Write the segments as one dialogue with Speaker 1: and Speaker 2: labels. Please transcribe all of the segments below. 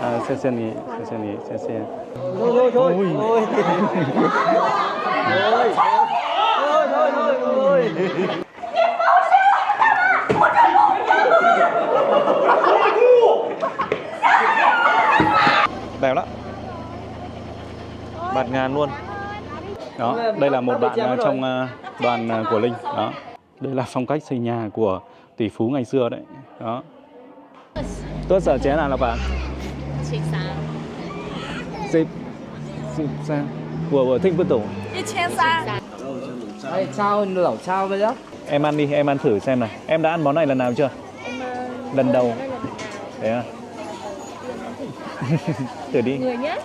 Speaker 1: 谢谢你，谢谢你，谢谢。
Speaker 2: thôi thôi thôi thôi thôi thôi thôi.
Speaker 1: Đẹp lắm. Bạt ngàn luôn. Đó, đây là một bạn trong đoàn của Linh. Đó, đây là phong cách xây nhà của tỷ phú ngày xưa đấy. Đó. Tôi sợ chế nào là bạn? 13. Tôi听不懂.
Speaker 3: 1300.
Speaker 2: Ê, sao hơn lẩu sao bây giờ?
Speaker 1: Em ăn đi, em ăn thử xem này. Em đã ăn món này lần nào chưa? Lần đầu. Thế à? Thử đi.
Speaker 3: Người nhé.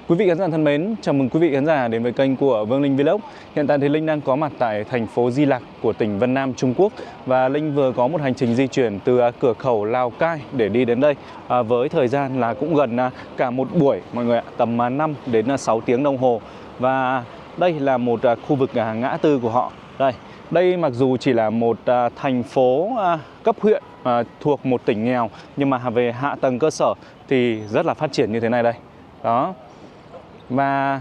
Speaker 1: Quý vị khán giả thân mến, chào mừng quý vị khán giả đến với kênh của Vương Linh Vlog. Hiện tại thì Linh đang có mặt tại thành phố Di Lặc của tỉnh Vân Nam, Trung Quốc. Và Linh vừa có một hành trình di chuyển từ cửa khẩu Lào Cai để đi đến đây với thời gian là cũng gần cả một buổi mọi người ạ, tầm 5 đến 6 tiếng đồng hồ. Và đây là một khu vực ngã tư của họ. Đây mặc dù chỉ là một thành phố cấp huyện thuộc một tỉnh nghèo, nhưng mà về hạ tầng cơ sở thì rất là phát triển như thế này đây. Đó. Và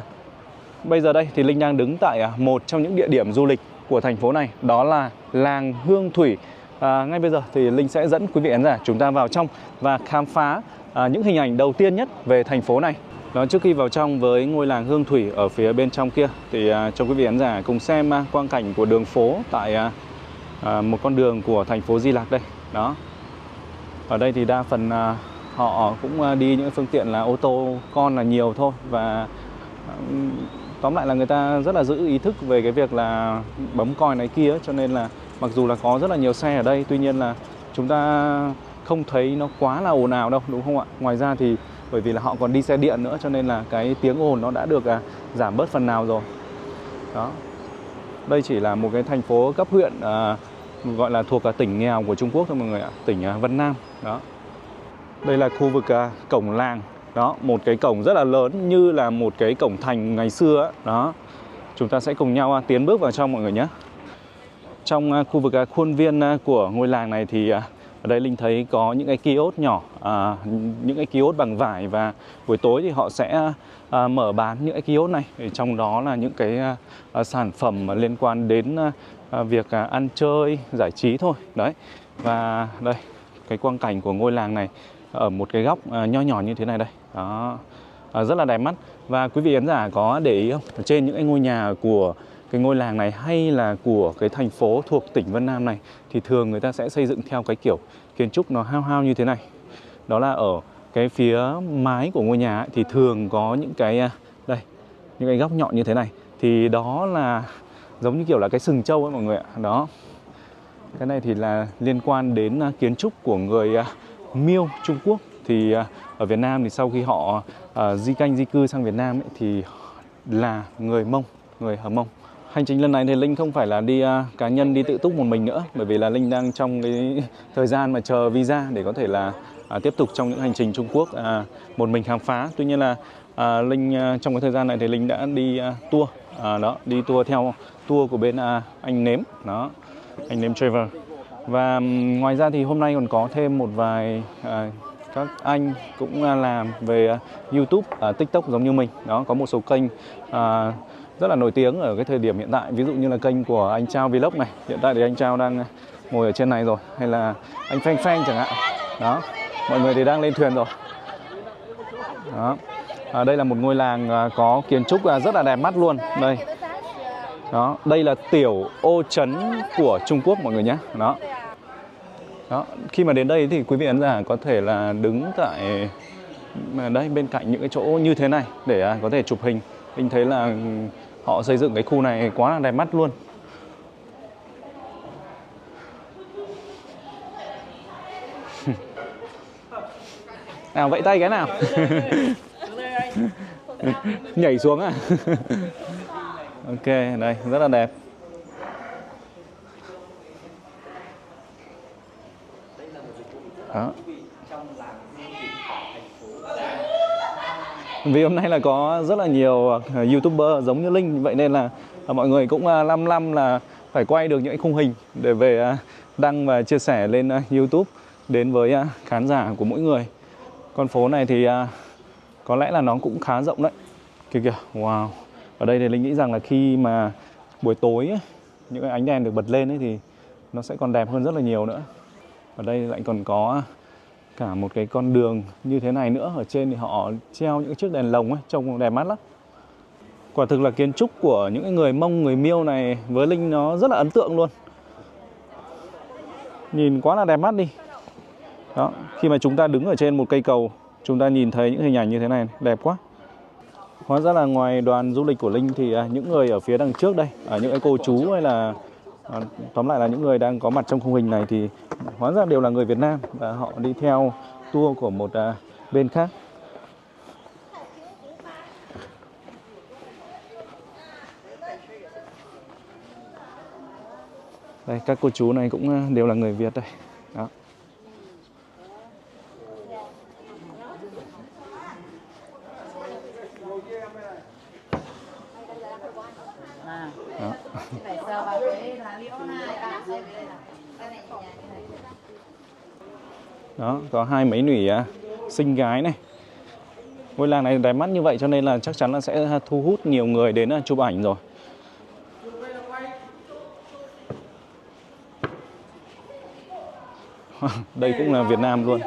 Speaker 1: bây giờ đây thì Linh đang đứng tại một trong những địa điểm du lịch của thành phố này, đó là làng Hương Thủy. Ngay bây giờ thì Linh sẽ dẫn quý vị khán giả chúng ta vào trong và khám phá những hình ảnh đầu tiên nhất về thành phố này. Đó, trước khi vào trong với ngôi làng Hương Thủy ở phía bên trong kia thì cho quý vị khán giả cùng xem quang cảnh của đường phố tại một con đường của thành phố Di Lặc đây. Đó. Ở đây thì đa phần họ cũng đi những phương tiện là ô tô con là nhiều thôi. Và tóm lại là người ta rất là giữ ý thức về cái việc là bấm còi này kia. Cho nên là mặc dù là có rất là nhiều xe ở đây, tuy nhiên là chúng ta không thấy nó quá là ồn ào đâu, đúng không ạ? Ngoài ra thì bởi vì là họ còn đi xe điện nữa, cho nên là cái tiếng ồn nó đã được giảm bớt phần nào rồi. Đó. Đây chỉ là một cái thành phố cấp huyện gọi là thuộc tỉnh nghèo của Trung Quốc thôi mọi người ạ, tỉnh Vân Nam. Đó. Đây là khu vực cổng làng. Đó, một cái cổng rất là lớn như là một cái cổng thành ngày xưa ấy. Đó. Chúng ta sẽ cùng nhau tiến bước vào trong mọi người nhé. Trong khu vực khuôn viên của ngôi làng này thì ở đây Linh thấy có những cái kiosk nhỏ, những cái kiosk bằng vải, và buổi tối thì họ sẽ mở bán những cái kiosk này. Trong đó là những cái sản phẩm liên quan đến việc ăn chơi, giải trí thôi. Đấy. Và đây, cái quang cảnh của ngôi làng này ở một cái góc nho nhỏ như thế này đây. Đó. Rất là đẹp mắt. Và quý vị khán giả có để ý không? Ở trên những cái ngôi nhà của cái ngôi làng này hay là của cái thành phố thuộc tỉnh Vân Nam này thì thường người ta sẽ xây dựng theo cái kiểu kiến trúc nó hao hao như thế này. Đó là ở cái phía mái của ngôi nhà ấy, thì thường có những cái đây, những cái góc nhọn như thế này. Thì đó là giống như kiểu là cái sừng trâu ấy mọi người ạ. Đó. Cái này thì là liên quan đến kiến trúc của người Miêu Trung Quốc. Thì ở Việt Nam thì sau khi họ di cư sang Việt Nam ấy, thì là người Mông, người Hờ Mông. Hành trình lần này thì Linh không phải là đi cá nhân, đi tự túc một mình nữa, bởi vì là Linh đang trong cái thời gian mà chờ visa để có thể là tiếp tục trong những hành trình Trung Quốc một mình khám phá. Tuy nhiên là Linh trong cái thời gian này thì Linh đã đi tour, đó, đi tour theo tour của bên anh Nếm, đó, anh Nếm Travel. Và ngoài ra thì hôm nay còn có thêm một vài các anh cũng làm về YouTube, TikTok giống như mình. Đó, có một số kênh rất là nổi tiếng ở cái thời điểm hiện tại. Ví dụ như là kênh của anh Chao Vlog này. Hiện tại thì anh Chao đang ngồi ở trên này rồi. Hay là anh Phanh Phanh chẳng hạn. Đó, mọi người thì đang lên thuyền rồi. Đó. Đây là một ngôi làng có kiến trúc rất là đẹp mắt luôn. Đây. Đó, đây là tiểu ô trấn của Trung Quốc mọi người nhé. Đó. Đó, khi mà đến đây thì quý vị khán giả có thể là đứng tại đây bên cạnh những cái chỗ như thế này để có thể chụp hình. Mình thấy là họ xây dựng cái khu này quá là đẹp mắt luôn. Nào vẫy tay cái nào. Nhảy xuống à. Ok, đây rất là đẹp. Đó. Vì hôm nay là có rất là nhiều YouTuber giống như Linh, vậy nên là mọi người cũng lăm là phải quay được những khung hình để về đăng và chia sẻ lên YouTube đến với khán giả của mỗi người. Con phố này thì có lẽ là nó cũng khá rộng đấy. Kìa kìa, wow. Ở đây thì Linh nghĩ rằng là khi mà buổi tối ấy, những cái ánh đèn được bật lên ấy thì nó sẽ còn đẹp hơn rất là nhiều nữa. Ở đây lại còn có cả một cái con đường như thế này nữa. Ở trên thì họ treo những chiếc đèn lồng ấy, trông đẹp mắt lắm. Quả thực là kiến trúc của những người Mông, người Miêu này với Linh nó rất là ấn tượng luôn. Nhìn quá là đẹp mắt đi. Đó, khi mà chúng ta đứng ở trên một cây cầu, chúng ta nhìn thấy những hình ảnh như thế này, đẹp quá. Hóa ra là ngoài đoàn du lịch của Linh thì những người ở phía đằng trước đây, những cái cô chú hay là tóm lại là những người đang có mặt trong khung hình này thì hóa ra đều là người Việt Nam và họ đi theo tour của một bên khác. Đây, các cô chú này cũng đều là người Việt đây. Đó. Đó, có hai mấy nủy xinh gái này. Ngôi làng này đẹp mắt như vậy cho nên là chắc chắn là sẽ thu hút nhiều người đến chụp ảnh rồi. Đây cũng là Việt Nam luôn.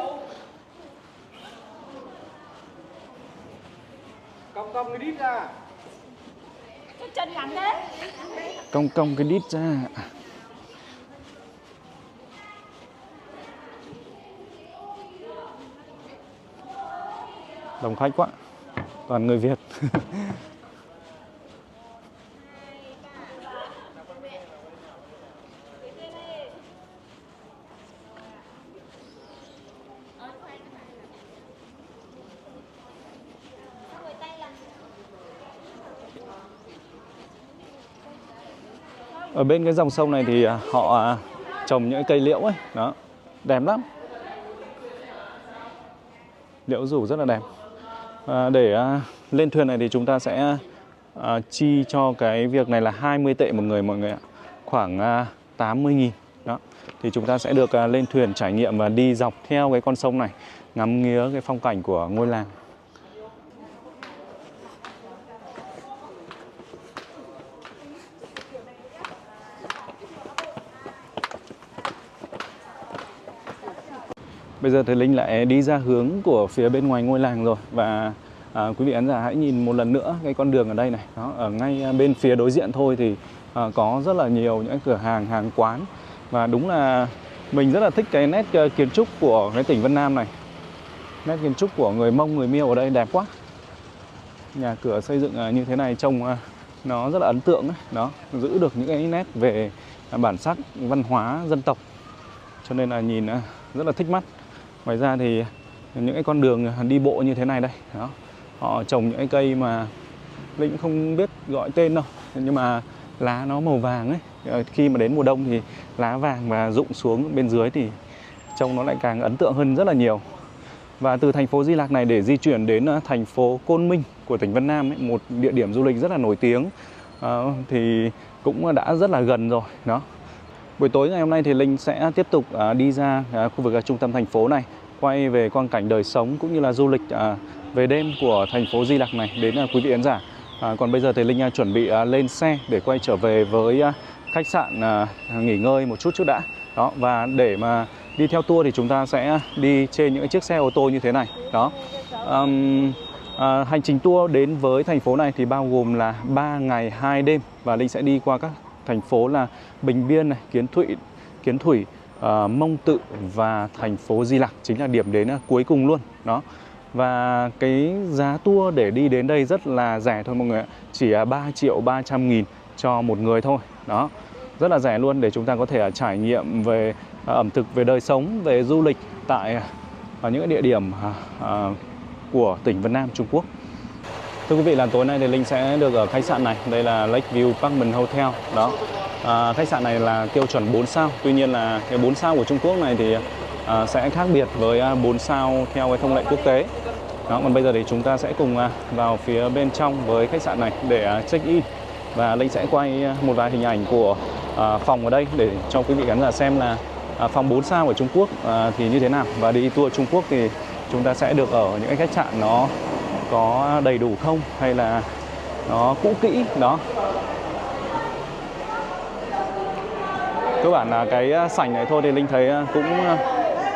Speaker 2: Cong cong cái đít ra.
Speaker 3: Chân ngắn đấy.
Speaker 1: Cong cong cái đít ra. Đông khách quá. Toàn người Việt. Ở bên cái dòng sông này thì họ trồng những cây liễu ấy, đó, đẹp lắm. Liễu rủ rất là đẹp. Để lên thuyền này thì chúng ta sẽ chi cho cái việc này là 20 tệ một người mọi người ạ. Khoảng 80.000. Đó. Thì chúng ta sẽ được lên thuyền trải nghiệm và đi dọc theo cái con sông này, ngắm nghía cái phong cảnh của ngôi làng. Bây giờ thì Linh lại đi ra hướng của phía bên ngoài ngôi làng rồi. Và quý vị khán giả hãy nhìn một lần nữa cái con đường ở đây này. Đó, ở ngay bên phía đối diện thôi thì có rất là nhiều những cửa hàng, hàng quán. Và đúng là mình rất là thích cái nét kiến trúc của cái tỉnh Vân Nam này. Nét kiến trúc của người Mông, người Miêu ở đây đẹp quá. Nhà cửa xây dựng như thế này trông nó rất là ấn tượng ấy. Đó, giữ được những cái nét về bản sắc, văn hóa, dân tộc. Cho nên là nhìn rất là thích mắt. Ngoài ra thì những cái con đường đi bộ như thế này đây, đó, họ trồng những cái cây mà Linh không biết gọi tên đâu, nhưng mà lá nó màu vàng ấy. Khi mà đến mùa đông thì lá vàng và rụng xuống bên dưới thì trông nó lại càng ấn tượng hơn rất là nhiều. Và từ thành phố Di Lặc này để di chuyển đến thành phố Côn Minh của tỉnh Vân Nam ấy, một địa điểm du lịch rất là nổi tiếng, thì cũng đã rất là gần rồi. Đó. Buổi tối ngày hôm nay thì Linh sẽ tiếp tục đi ra khu vực trung tâm thành phố này, quay về quang cảnh đời sống cũng như là du lịch về đêm của thành phố Di Lặc này đến quý vị khán giả. Còn bây giờ thì Linh chuẩn bị lên xe để quay trở về với khách sạn nghỉ ngơi một chút đã. Đó, và để mà đi theo tour thì chúng ta sẽ đi trên những chiếc xe ô tô như thế này. Đó. Hành trình tour đến với thành phố này thì bao gồm là 3 ngày 2 đêm và Linh sẽ đi qua các thành phố là Bình Biên này, Kiến Thủy, Mông Tự và thành phố Di Lặc chính là điểm đến cuối cùng luôn. Đó. Và cái giá tour để đi đến đây rất là rẻ thôi mọi người ạ. Chỉ 3.300.000 cho một người thôi. Đó. Rất là rẻ luôn để chúng ta có thể trải nghiệm về ẩm thực, về đời sống, về du lịch tại những địa điểm của tỉnh Vân Nam, Trung Quốc. Thưa quý vị, là tối nay thì Linh sẽ được ở khách sạn này. Đây là Lakeview Parkman Hotel. Đó. Khách sạn này là tiêu chuẩn 4 sao. Tuy nhiên là cái 4 sao của Trung Quốc này thì sẽ khác biệt với 4 sao theo cái thông lệ quốc tế. Đó, còn bây giờ thì chúng ta sẽ cùng vào phía bên trong với khách sạn này để check in. Và Linh sẽ quay một vài hình ảnh của phòng ở đây để cho quý vị khán giả xem là phòng 4 sao ở Trung Quốc thì như thế nào, và đi tour Trung Quốc thì chúng ta sẽ được ở những cái khách sạn nó có đầy đủ không, hay là nó cũ kỹ đó. Cơ bản là cái sảnh này thôi thì Linh thấy cũng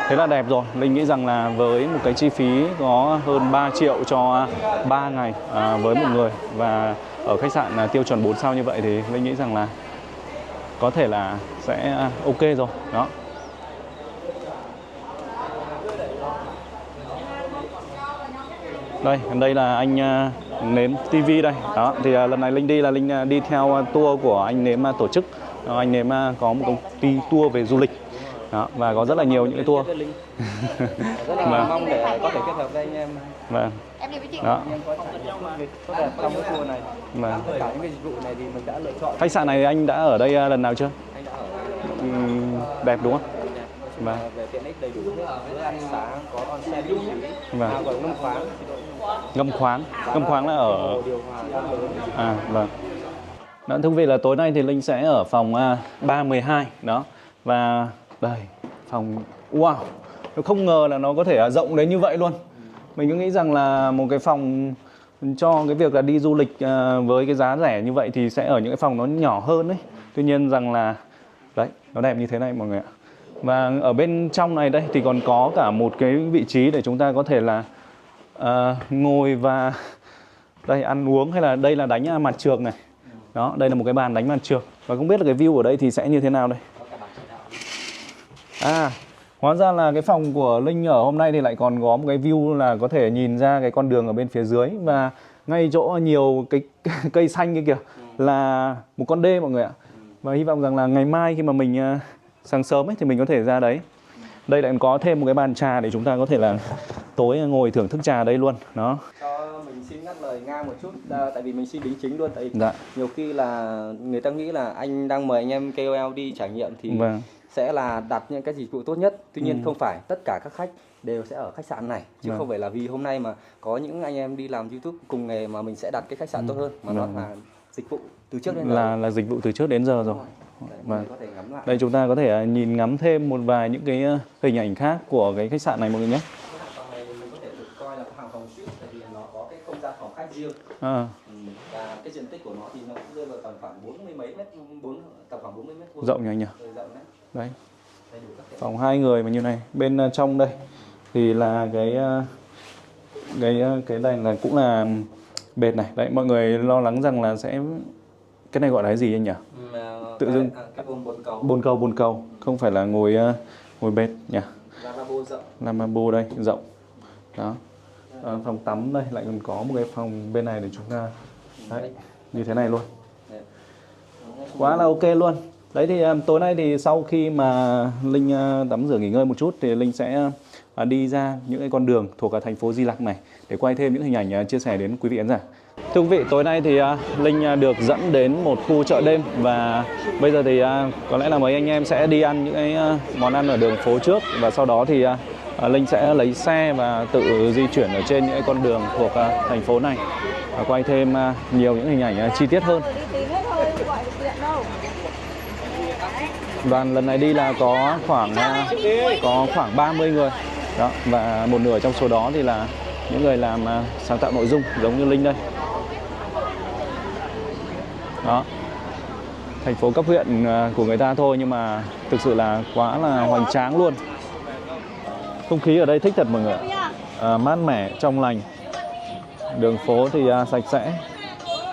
Speaker 1: thế là đẹp rồi. Linh nghĩ rằng là với một cái chi phí có hơn 3 triệu cho 3 ngày với một người, và ở khách sạn tiêu chuẩn 4 sao như vậy thì Linh nghĩ rằng là có thể là sẽ ok rồi đó. Đây là anh Nếm TV đây. Đó, thì lần này Linh đi là Linh đi theo tour của anh Nếm tổ chức. Anh Nếm có một công ty tour về du lịch. Đó, và có rất là nhiều những cái tour.
Speaker 2: Rất là mong để có thể kết hợp với anh em.
Speaker 1: Vâng.
Speaker 3: Em đi với chị.
Speaker 1: Đó.
Speaker 2: Anh em có trải nghiệm du lịch tốt đẹp trong cái tour này.
Speaker 1: Vâng.
Speaker 2: Tất cả những cái dịch vụ này thì mình đã lựa chọn.
Speaker 1: Khách sạn này anh đã ở đây lần nào chưa?
Speaker 2: Anh đã ở
Speaker 1: Đẹp đúng không? Vâng.
Speaker 2: Về tiện ích đầy đủ, bữa ăn sáng có on-set miễn phí,
Speaker 1: Vâng.
Speaker 2: còn ngâm khoáng.
Speaker 1: Ngâm khoáng là ở
Speaker 2: Điều hòa
Speaker 1: vâng. Đó, thưa quý vị là tối nay thì Linh sẽ ở phòng 312 đó, và đây phòng, wow, không ngờ là nó có thể rộng đến như vậy luôn. Mình cứ nghĩ rằng là một cái phòng cho cái việc là đi du lịch với cái giá rẻ như vậy thì sẽ ở những cái phòng nó nhỏ hơn đấy. Tuy nhiên rằng là đấy, nó đẹp như thế này mọi người ạ. Và ở bên trong này đây thì còn có cả một cái vị trí để chúng ta có thể là ngồi và đây ăn uống, hay là đây là đánh mặt trược này. Đó, đây là một cái bàn đánh mặt trược. Và không biết là cái view ở đây thì sẽ như thế nào đây. Hóa ra là cái phòng của Linh ở hôm nay thì lại còn có một cái view là có thể nhìn ra cái con đường ở bên phía dưới, và ngay chỗ nhiều cái cây xanh kia kìa là một con đê mọi người ạ. Và hy vọng rằng là ngày mai khi mà mình sáng sớm ấy thì mình có thể ra đấy. Đây lại có thêm một cái bàn trà để chúng ta có thể là tối ngồi thưởng thức trà đây luôn. Đó.
Speaker 2: Cho mình xin ngắt lời ngang một chút, tại vì mình xin đính chính luôn. Tại
Speaker 1: Dạ.
Speaker 2: nhiều khi là người ta nghĩ là anh đang mời anh em KOL đi trải nghiệm thì
Speaker 1: Vâng.
Speaker 2: sẽ là đặt những cái dịch vụ tốt nhất. Tuy nhiên không phải tất cả các khách đều sẽ ở khách sạn này, chứ không phải là vì hôm nay mà có những anh em đi làm YouTube cùng nghề mà mình sẽ đặt cái khách sạn tốt hơn, mà nó là dịch vụ từ trước đến giờ.
Speaker 1: Là dịch vụ từ trước đến giờ rồi.
Speaker 2: Vâng. Có thể ngắm lại.
Speaker 1: Đây chúng ta có thể nhìn ngắm thêm một vài những cái hình ảnh khác của cái khách sạn này mọi người nhé.
Speaker 2: Phòng này mình có thể được coi là hàng phòng suite, tại vì nó có cái không gian phòng khách riêng. Và cái diện tích của nó thì nó cũng rơi vào tầm khoảng 40 mấy mét, tầm khoảng 40 mét vuông.
Speaker 1: Rộng nhỉ nhỉ?
Speaker 2: Rộng đấy.
Speaker 1: Đấy. Phòng 2 người mà như này. Bên trong đây thì là cái này là cũng là bệt này. Đấy, mọi người lo lắng rằng là sẽ, cái này gọi là cái gì anh nhỉ? Tự dưng
Speaker 2: cái
Speaker 1: bồn cầu, không phải là ngồi bệt nhỉ?
Speaker 2: Lavabo rộng.
Speaker 1: Lavabo đây rộng. Đó. Phòng tắm đây lại còn có một cái phòng bên này để chúng ta đấy, như thế này luôn. Quá là ok luôn. Đấy thì tối nay thì sau khi mà Linh tắm rửa nghỉ ngơi một chút thì Linh sẽ đi ra những cái con đường thuộc ở thành phố Di Lặc này để quay thêm những hình ảnh chia sẻ đến quý vị khán giả. Thưa quý vị, tối nay thì Linh được dẫn đến một khu chợ đêm, và bây giờ thì có lẽ là mấy anh em sẽ đi ăn những cái món ăn ở đường phố trước, và sau đó thì Linh sẽ lấy xe và tự di chuyển ở trên những cái con đường thuộc thành phố này và quay thêm nhiều những hình ảnh chi tiết hơn. Đoàn lần này đi là có khoảng 30 người đó, và một nửa trong số đó thì là những người làm sáng tạo nội dung giống như Linh đây. Đó, thành phố cấp huyện của người ta thôi nhưng mà thực sự là quá là hoành tráng luôn. Không khí ở đây thích thật mọi người ạ. Mát mẻ, trong lành. Đường phố thì sạch sẽ.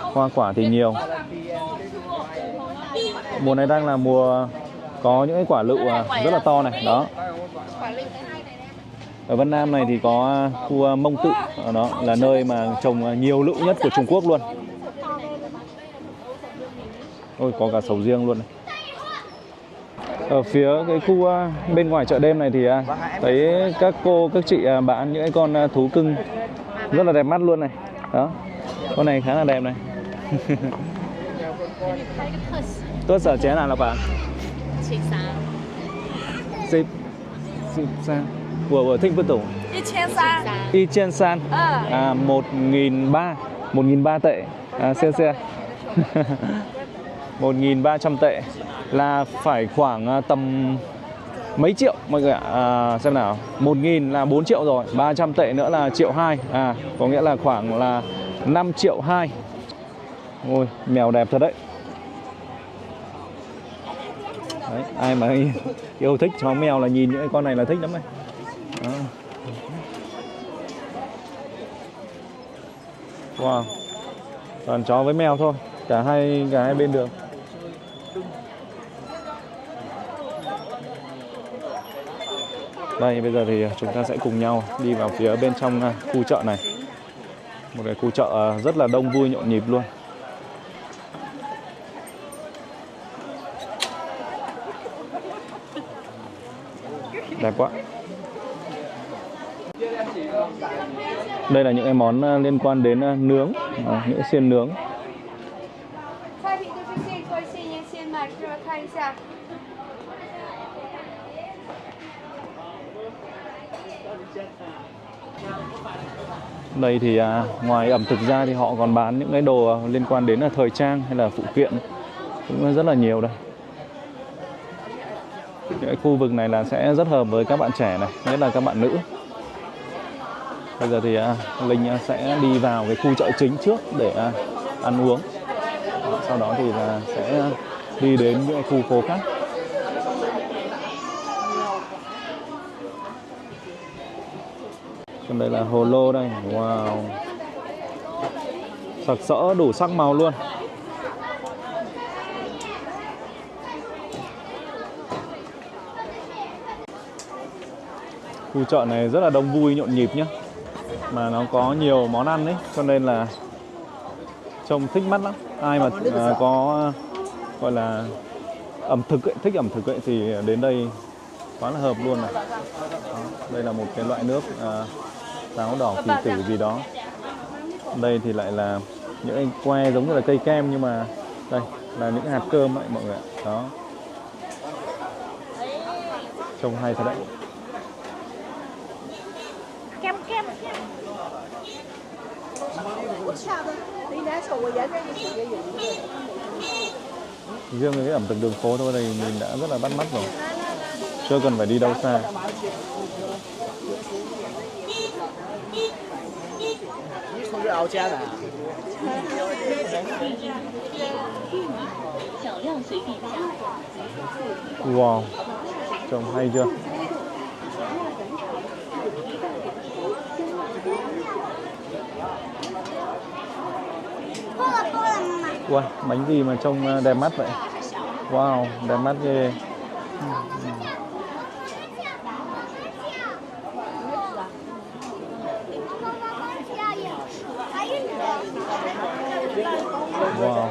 Speaker 1: Hoa quả thì nhiều. Mùa này đang là mùa có những cái quả lựu rất là to này. Đó. Ở Vân Nam này thì có khu Mông Tự, đó là nơi mà trồng nhiều lựu nhất của Trung Quốc luôn. Ôi, có cả sầu riêng luôn này. Ở phía cái khu bên ngoài chợ đêm này thì thấy các cô, các chị bán những cái con thú cưng rất là đẹp mắt luôn này. Đó, con này khá là đẹp này. Tốt sở chế nào là bạn? 13. Của Thịnh Vân Tùng 1300. 1.300 tệ. Xe. 1.300 tệ là phải khoảng tầm mấy triệu mọi người ạ. Xem nào, 1.000 là 4 triệu rồi, 300 tệ nữa là 1,2 triệu. Có nghĩa là khoảng là 5,2 triệu. Ôi, mèo đẹp thật đấy. Đấy, ai mà yêu thích chó mèo là nhìn những cái con này là thích lắm này. Đó. Wow, toàn chó với mèo thôi, cả hai bên đường. Đây, bây giờ thì chúng ta sẽ cùng nhau đi vào phía bên trong khu chợ này. Một cái khu chợ rất là đông vui nhộn nhịp luôn. Đẹp quá. Đây là những cái món liên quan đến nướng, những cái xiên nướng. Đây thì ngoài ẩm thực ra thì họ còn bán những cái đồ liên quan đến thời trang hay là phụ kiện cũng rất là nhiều đây. Cái khu vực này là sẽ rất hợp với các bạn trẻ này, nhất là các bạn nữ. Bây giờ thì Linh sẽ đi vào cái khu chợ chính trước để ăn uống. Sau đó thì là sẽ đi đến những khu phố khác. Còn đây là hồ lô đây. Wow, sặc sỡ đủ sắc màu luôn. Khu chợ này rất là đông vui nhộn nhịp nhé. Mà nó có nhiều món ăn đấy, cho nên là trông thích mắt lắm. Ai mà có gọi là ẩm thực ấy, thích ẩm thực ấy, thì đến đây quá là hợp luôn này. Đó, đây là một cái loại nước táo đỏ kỳ tử gì đó. Đây thì lại là những cái que giống như là cây kem, nhưng mà đây là những hạt cơm ấy mọi người ạ. Đó, trông hay thật đấy. Riêng cái ẩm thực đường phố thôi này mình đã rất là bắt mắt rồi, chưa cần phải đi đâu xa. Wow, trông hay chưa? Wow, bánh gì mà trông đẹp mắt vậy? Wow, đẹp mắt ghê. Wow.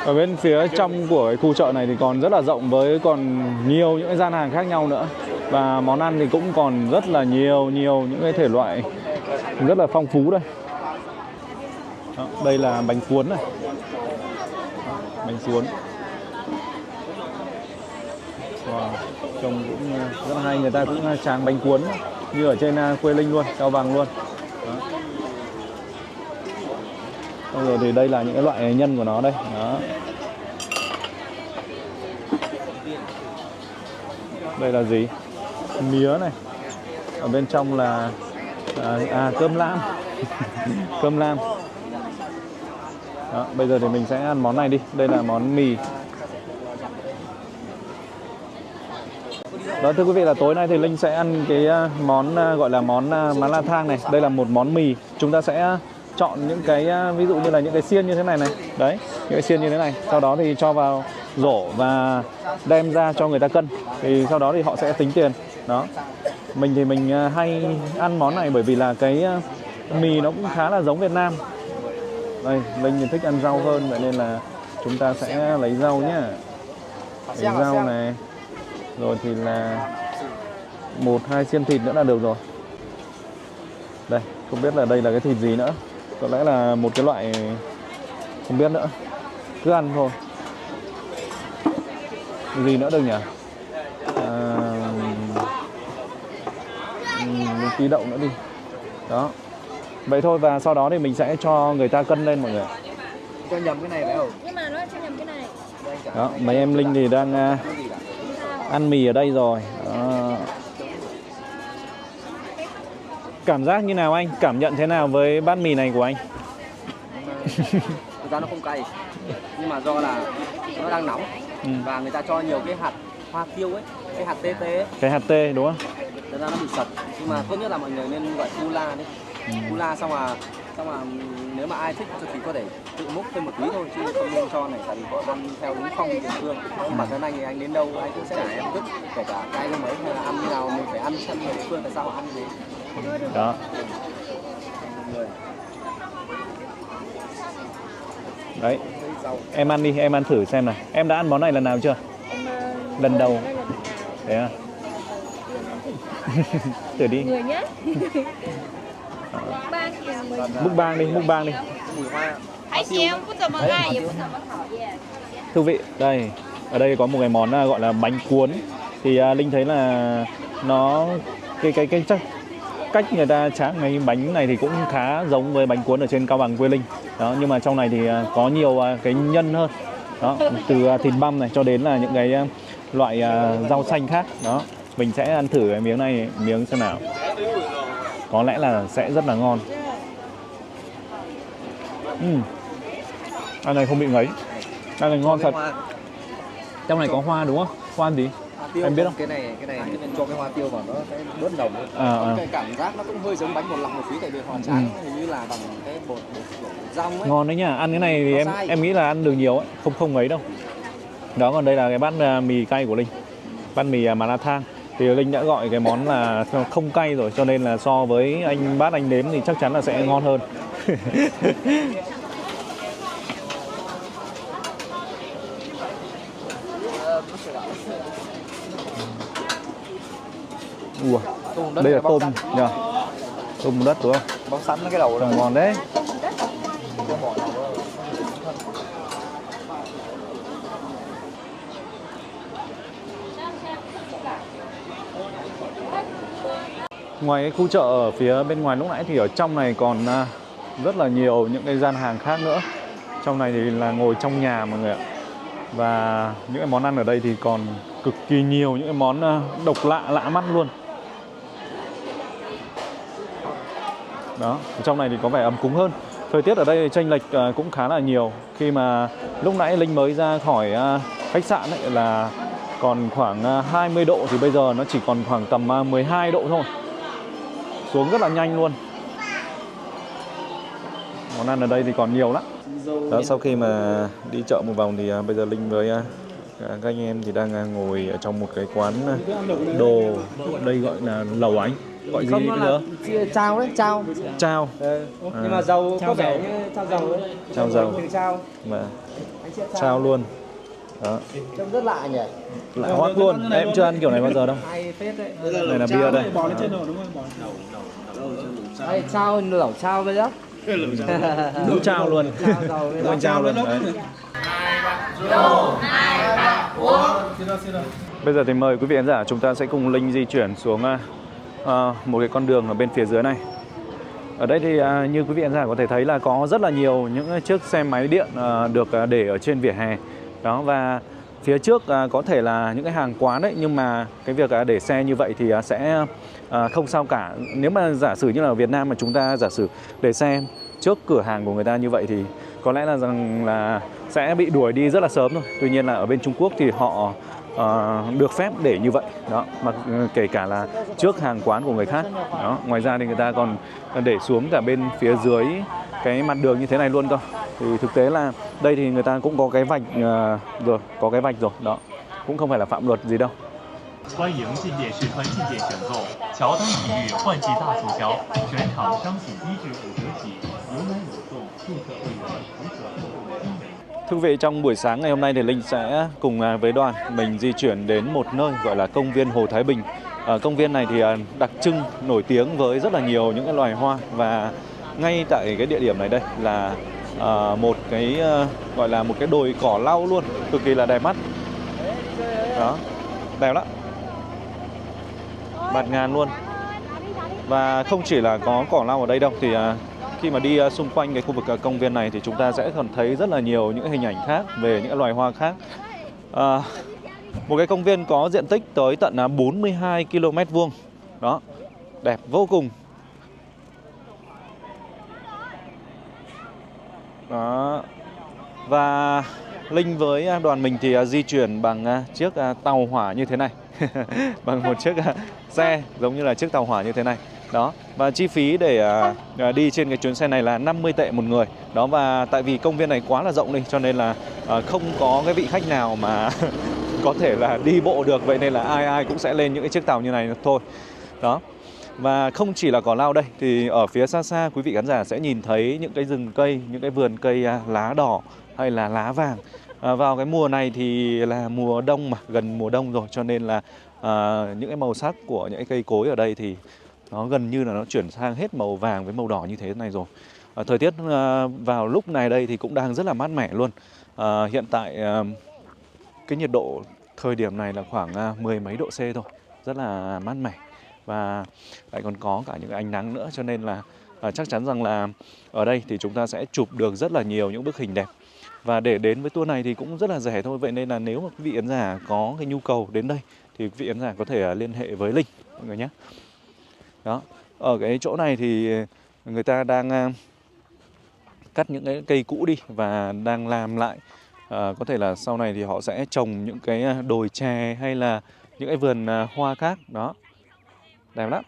Speaker 1: Ở bên phía trong của cái khu chợ này thì còn rất là rộng, với còn nhiều những cái gian hàng khác nhau nữa. Và món ăn thì cũng còn rất là nhiều những cái thể loại rất là phong phú đây. Đó, đây là bánh cuốn này. Đó, bánh cuốn. Wow, trông cũng rất là hay, người ta cũng tráng bánh cuốn như ở trên quê Linh luôn, Cao Bằng luôn. Đó. Rồi thì đây là những cái loại nhân của nó đây. Đó. Đây là gì? Mía này. Ở bên trong là cơm lam. Cơm lam. Đó, bây giờ thì mình sẽ ăn món này đi. Đây là món mì. Đó, thưa quý vị, là tối nay thì Linh sẽ ăn cái món gọi là món má la thang này. Đây là một món mì. Chúng ta sẽ chọn những cái ví dụ như là những cái xiên như thế này này. Đấy, những cái xiên như thế này. Sau đó thì cho vào rổ và đem ra cho người ta cân. Thì sau đó thì họ sẽ tính tiền. Đó. Mình thì mình hay ăn món này bởi vì là cái mì nó cũng khá là giống Việt Nam. Đây, Linh thì thích ăn rau hơn, vậy nên là chúng ta sẽ lấy rau nhé. Lấy rau này. Rồi thì là 1-2 xiên thịt nữa là được rồi. Đây, không biết là đây là cái thịt gì nữa. Có lẽ là một cái loại không biết nữa. Cứ ăn thôi. Gì nữa được nhỉ? Tí đậu nữa đi. Đó. Vậy thôi, và sau đó thì mình sẽ cho người ta cân lên mọi người.
Speaker 2: Cho nhầm cái này phải không?
Speaker 3: Nhưng mà nó cho nhầm cái này.
Speaker 1: Đó, mấy em Linh thì đang ăn mì ở đây rồi. Đó. Cảm giác như nào anh? Cảm nhận thế nào với bát mì này của anh?
Speaker 2: Thực ra nó không cay, nhưng mà do là nó đang nóng và người ta cho nhiều cái hạt hoa tiêu ấy, cái hạt tê tê ấy.
Speaker 1: Cái hạt tê đúng không?
Speaker 2: Thật ra nó bị sật, nhưng mà tốt nhất là mọi người nên gọi pula đi. Pula xong mà nếu mà ai thích thì có thể tự múc thêm một tí thôi, chứ không nên cho này, tại vì họ ăn theo đúng phong vị địa phương. Bản thân anh thì anh đến đâu anh cũng sẽ để em thức, kể cả cay không mấy hay là ăn như nào mình phải ăn chân người địa phương, tại sao họ ăn như thế.
Speaker 1: Đó. Đấy. Em ăn đi, em ăn thử xem nào. Em đã ăn món này lần nào chưa? Lần đầu. Thế à? Thử đi.
Speaker 3: Người nhé.
Speaker 1: Mukbang đi, mukbang đi.
Speaker 2: Mùi hoa.
Speaker 3: 还行，不怎么辣，也不怎么讨厌。
Speaker 1: Thú vị. Đây, ở đây có một cái món gọi là bánh cuốn. Thì Linh thấy là nó cái cách người ta tráng cái bánh này thì cũng khá giống với bánh cuốn ở trên Cao Bằng quê Linh. Đó, nhưng mà trong này thì có nhiều cái nhân hơn. Đó, từ thịt băm này cho đến là những cái loại rau xanh khác. Đó, mình sẽ ăn thử cái miếng này, miếng xem nào. Có lẽ là sẽ rất là ngon. Ăn này không bị ngấy. Ăn này ngon thật. Trong này có hoa đúng không? Hoa gì?
Speaker 2: Tiêu
Speaker 1: em biết không?
Speaker 2: Cái này cho cái hoa tiêu vào nó sẽ bớt nồng hơn. Cái cảm giác nó cũng hơi giống bánh bột lọc một tí, tại vì họ tráng hình như là bằng cái bột rong ấy.
Speaker 1: Ngon đấy nhá. Ăn cái này thì em nghĩ là ăn được nhiều ấy, không ấy đâu. Đó, còn đây là cái bát mì cay của Linh. Bát mì mà la thang. Thì Linh đã gọi cái món là không cay rồi, cho nên là so với bát anh nếm thì chắc chắn là sẽ ngon hơn. Đây là tôm nhỉ? Tôm đất đúng không?
Speaker 2: Bóc sẵn cái đầu
Speaker 1: là ngon đấy. Ngoài cái khu chợ ở phía bên ngoài lúc nãy thì ở trong này còn rất là nhiều những cái gian hàng khác nữa. Trong này thì là ngồi trong nhà mọi người ạ. Và những cái món ăn ở đây thì còn cực kỳ nhiều những cái món độc lạ mắt luôn. Đó, trong này thì có vẻ ấm cúng hơn. Thời tiết ở đây chênh lệch cũng khá là nhiều. Khi mà lúc nãy Linh mới ra khỏi khách sạn ấy là còn khoảng 20 độ thì bây giờ nó chỉ còn khoảng tầm 12 độ thôi. Xuống rất là nhanh luôn. Món ăn ở đây thì còn nhiều lắm. Đó, sau khi mà đi chợ một vòng thì bây giờ Linh với các anh em thì đang ngồi ở trong một cái quán đồ, đây gọi là lẩu ánh. Gọi gì bây giờ?
Speaker 2: Chao đấy, chao.
Speaker 1: Chao.
Speaker 2: Nhưng mà dầu có vẻ như chao dầu ấy.
Speaker 1: Chao dầu.
Speaker 2: Từ chao.
Speaker 1: Mà chao luôn. Đó.
Speaker 2: Trông rất lạ nhỉ.
Speaker 1: Lạ hoắc luôn. Em chưa ăn kiểu này bao giờ đâu.
Speaker 2: Hay phết đấy.
Speaker 1: Này là bia đây.
Speaker 2: Đây, chao lẩu chao bây giờ.
Speaker 1: Đúng chao luôn. Đúng chao luôn. Đấy. Bây giờ thì mời quý vị khán giả chúng ta sẽ cùng Linh di chuyển xuống một cái con đường ở bên phía dưới này. Ở đây thì như quý vị khán giả có thể thấy là có rất là nhiều những chiếc xe máy điện được để ở trên vỉa hè. Đó, và phía trước có thể là những cái hàng quán đấy, nhưng mà cái việc để xe như vậy thì sẽ không sao cả. Nếu mà giả sử như là ở Việt Nam mà chúng ta giả sử để xe trước cửa hàng của người ta như vậy thì có lẽ là rằng là sẽ bị đuổi đi rất là sớm thôi. Tuy nhiên là ở bên Trung Quốc thì họ được phép để như vậy. Đó, mà kể cả là trước hàng quán của người khác. Đó, ngoài ra thì người ta còn để xuống cả bên phía dưới cái mặt đường như thế này luôn cơ. Thì thực tế là đây thì người ta cũng có cái vạch rồi, có cái vạch rồi. Đó, cũng không phải là phạm luật gì đâu.
Speaker 4: 欢迎进店视穿进店选购，乔丹一遇换季大促销，全场商品低至5折起，有买有送，注册会员即可购物精美。
Speaker 1: Thưa quý vị, trong buổi sáng ngày hôm nay thì Linh sẽ cùng với đoàn mình di chuyển đến một nơi gọi là công viên Hồ Thái Bình. Công viên này thì đặc trưng nổi tiếng với rất là nhiều những cái loài hoa, và ngay tại cái địa điểm này đây là một cái gọi là một cái đồi cỏ lau luôn, cực kỳ là đẹp mắt. Đó, đẹp lắm. Bạt ngàn luôn. Và không chỉ là có cỏ lau ở đây đâu, thì khi mà đi xung quanh cái khu vực công viên này thì chúng ta sẽ còn thấy rất là nhiều những hình ảnh khác về những loài hoa khác. Một cái công viên có diện tích tới tận 42 km vuông. Đó, đẹp vô cùng. Đó. Và Linh với đoàn mình thì di chuyển bằng chiếc tàu hỏa như thế này. Bằng một chiếc xe giống như là chiếc tàu hỏa như thế này. Đó, và chi phí để đi trên cái chuyến xe này là 50 tệ một người. Đó, và tại vì công viên này quá là rộng đi, cho nên là không có cái vị khách nào mà có thể là đi bộ được. Vậy nên là ai cũng sẽ lên những cái chiếc tàu như này thôi. Đó. Và không chỉ là cỏ lau đây, thì ở phía xa xa quý vị khán giả sẽ nhìn thấy những cái rừng cây, những cái vườn cây lá đỏ hay là lá vàng. Vào cái mùa này thì là mùa đông mà, gần mùa đông rồi, cho nên là những cái màu sắc của những cái cây cối ở đây thì nó gần như là nó chuyển sang hết màu vàng với màu đỏ như thế này rồi. Thời tiết vào lúc này đây thì cũng đang rất là mát mẻ luôn. Hiện tại cái nhiệt độ thời điểm này là khoảng 10 mấy độ C thôi, rất là mát mẻ. Và lại còn có cả những ánh nắng nữa, cho nên là chắc chắn rằng là ở đây thì chúng ta sẽ chụp được rất là nhiều những bức hình đẹp. Và để đến với tour này thì cũng rất là rẻ thôi. Vậy nên là nếu mà quý vị khán giả có cái nhu cầu đến đây thì quý vị khán giả có thể liên hệ với Linh mọi người nhé. Đó, ở cái chỗ này thì người ta đang cắt những cái cây cũ đi và đang làm lại. Có thể là sau này thì họ sẽ trồng những cái đồi chè hay là những cái vườn hoa khác. Đó, đẹp lắm.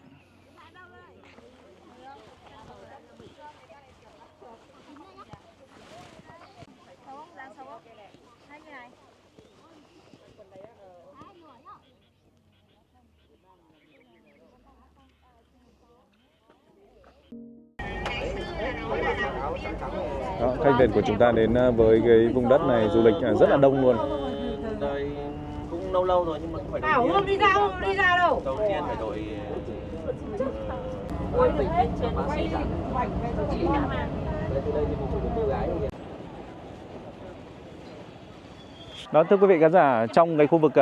Speaker 1: Đó, khách Việt của chúng ta đến với cái vùng đất này du lịch rất là đông luôn.
Speaker 2: Đây cũng lâu rồi nhưng mà không phải
Speaker 5: không đi ra đâu.
Speaker 2: đầu tiên phải đội
Speaker 1: Đó, thưa quý vị khán giả, trong cái khu vực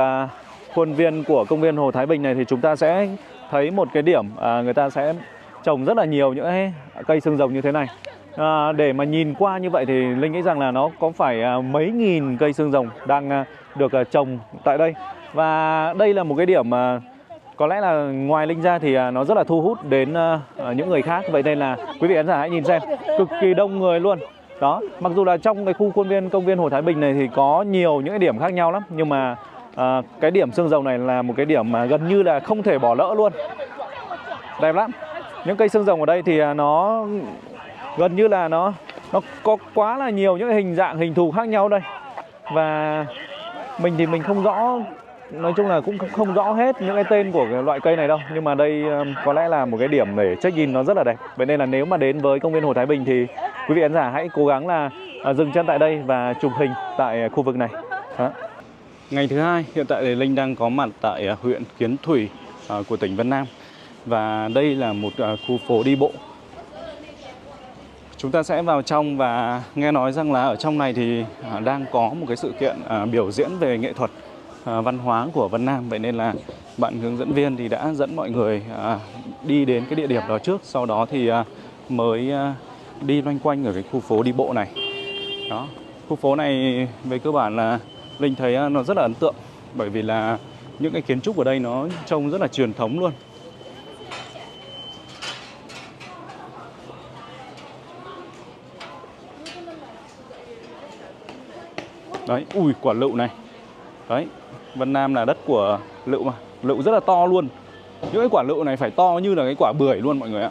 Speaker 1: khuôn viên của công viên Hồ Thái Bình này thì chúng ta sẽ thấy một cái điểm người ta sẽ trồng rất là nhiều những cây xương rồng như thế này. Để mà nhìn qua như vậy thì Linh nghĩ rằng là nó có phải mấy nghìn cây xương rồng đang được trồng tại đây. Và đây là một cái điểm mà có lẽ là ngoài Linh ra thì nó rất là thu hút đến những người khác. Vậy nên là quý vị khán giả hãy nhìn xem, cực kỳ đông người luôn. Đó, mặc dù là trong cái khu khuôn viên công viên Hồ Thái Bình này thì có nhiều những cái điểm khác nhau lắm, nhưng mà cái điểm xương rồng này là một cái điểm mà gần như là không thể bỏ lỡ luôn. Đẹp lắm. Những cây xương rồng ở đây thì nó gần như là nó có quá là nhiều những hình dạng, hình thù khác nhau đây. Và mình thì mình không rõ, nói chung là cũng không rõ hết những cái tên của cái loại cây này đâu. Nhưng mà đây có lẽ là một cái điểm để check-in nó rất là đẹp. Vậy nên là nếu mà đến với công viên Hồ Thái Bình thì quý vị khán giả hãy cố gắng là dừng chân tại đây và chụp hình tại khu vực này. Đó. Ngày thứ hai, hiện tại thì Linh đang có mặt tại huyện Kiến Thủy của tỉnh Vân Nam. Và đây là một khu phố đi bộ. Chúng ta sẽ vào trong và nghe nói rằng là ở trong này thì đang có một cái sự kiện biểu diễn về nghệ thuật văn hóa của Vân Nam. Vậy nên là bạn hướng dẫn viên thì đã dẫn mọi người đi đến cái địa điểm đó trước, sau đó thì mới đi loanh quanh ở cái khu phố đi bộ này. Đó, khu phố này về cơ bản là Linh thấy nó rất là ấn tượng, bởi vì là những cái kiến trúc ở đây nó trông rất là truyền thống luôn. Đấy, ui quả lựu này. Đấy, Vân Nam là đất của lựu mà. Lựu rất là to luôn. Những cái quả lựu này phải to như là cái quả bưởi luôn mọi người ạ.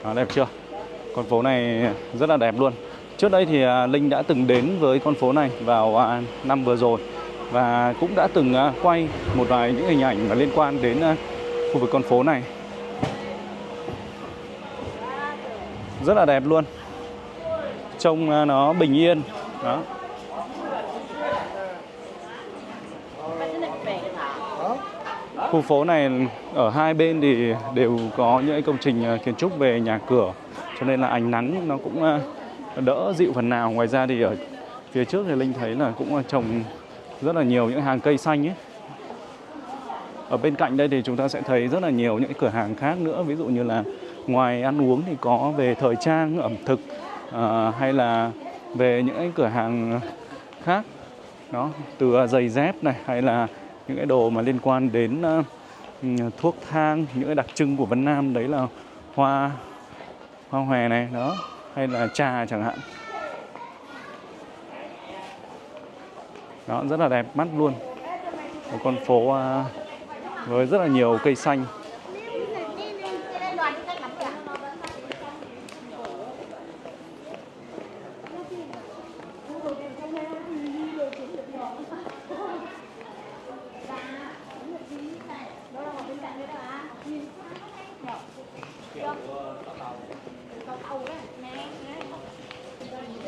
Speaker 1: Đó, đẹp chưa? Con phố này rất là đẹp luôn. Trước đây thì Linh đã từng đến với con phố này vào năm vừa rồi. Và cũng đã từng quay một vài những hình ảnh mà liên quan đến khu vực con phố này. Rất là đẹp luôn. Trông nó bình yên. Đó. Khu phố này ở hai bên thì đều có những công trình kiến trúc về nhà cửa, cho nên là ánh nắng nó cũng đỡ dịu phần nào. Ngoài ra thì ở phía trước thì Linh thấy là cũng trồng rất là nhiều những hàng cây xanh ấy. Ở bên cạnh đây thì chúng ta sẽ thấy rất là nhiều những cửa hàng khác nữa. Ví dụ như là ngoài ăn uống thì có về thời trang, ẩm thực, hay là về những cái cửa hàng khác. Đó, từ giày dép này hay là những cái đồ mà liên quan đến thuốc thang, những cái đặc trưng của Vân Nam, đấy là hoa hòe này, đó, hay là trà chẳng hạn. Đó, rất là đẹp mắt luôn. Một con phố với rất là nhiều cây xanh.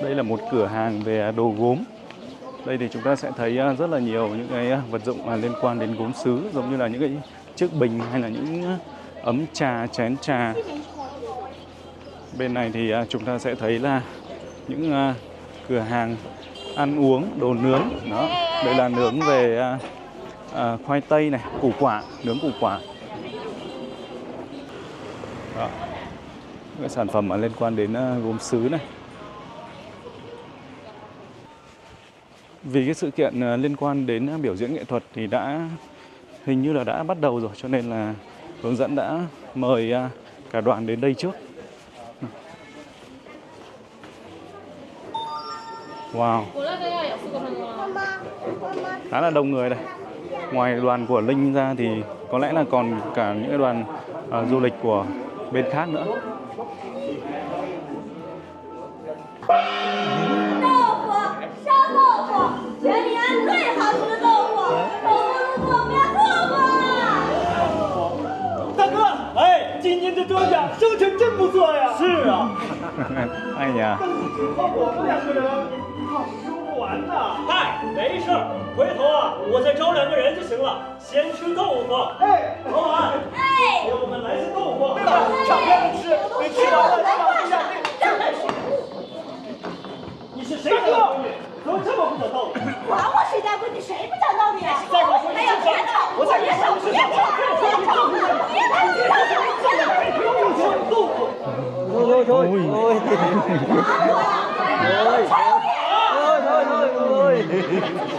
Speaker 1: Đây là một cửa hàng về đồ gốm. Đây thì chúng ta sẽ thấy rất là nhiều những cái vật dụng liên quan đến gốm sứ, giống như là những cái chiếc bình hay là những ấm trà, chén trà. Bên này thì chúng ta sẽ thấy là những cửa hàng ăn uống, đồ nướng. Đó, đây là nướng về khoai tây này, củ quả, nướng củ quả. Đó, những cái sản phẩm liên quan đến gốm sứ này. Vì cái sự kiện liên quan đến biểu diễn nghệ thuật thì hình như là đã bắt đầu rồi, cho nên là hướng dẫn đã mời cả đoàn đến đây trước. Wow, khá là đông người đây. Ngoài đoàn của Linh ra thì có lẽ là còn cả những cái đoàn du lịch của bên khác nữa. Ai nhỉ?
Speaker 4: 嗨，没事儿，回头我再招2个人就行了。先吃豆腐，老板，给我们来些豆腐。抢别人吃，没吃完了再往下定。你是谁家的闺女？怎么这么不讲道理？
Speaker 5: 管我谁家闺女，谁不讲道理啊？
Speaker 4: 再给我说一
Speaker 5: 哎呀，别吵！
Speaker 4: 我再给你说一次，
Speaker 5: 别吵！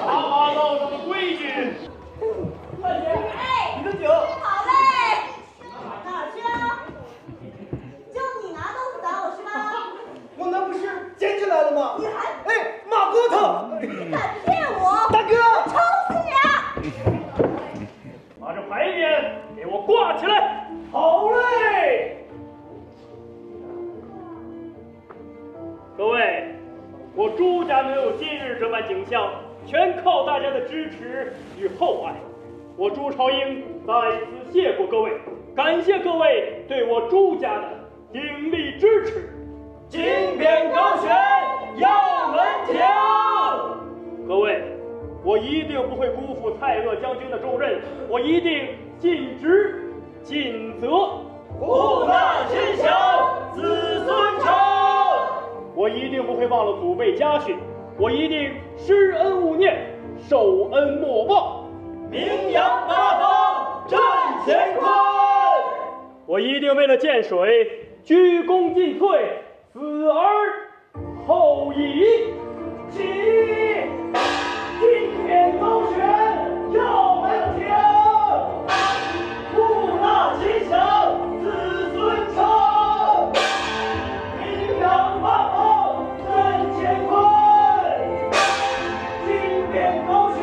Speaker 4: 好，闹什么规矩？快点，你的酒。
Speaker 5: 好嘞。哪儿去啊？就你拿豆腐砸我是吧？
Speaker 6: 我那不是捡起来了吗？
Speaker 5: 你还
Speaker 6: 马骨头！
Speaker 5: 你敢骗我？
Speaker 6: 大哥，
Speaker 5: 抽死你啊！
Speaker 4: 把这牌匾给我挂起来。好嘞。各位，我朱家能有今日这般景象，全靠大家的支持与厚爱。我朱朝英在此谢过各位，感谢各位对我朱家的鼎力支持。金匾高悬要门庭。各位，我一定不会辜负蔡锷将军的重任，我一定尽职尽责，护纳亲降，子孙长。我一定不会忘了祖辈家训，我一定施恩勿念，受恩莫忘，名扬八方振乾坤。我一定为了建水鞠躬尽瘁，死而后已。起义，金匾高悬要门庭，护纳亲降，子孙长，名扬八方振乾坤。金匾高悬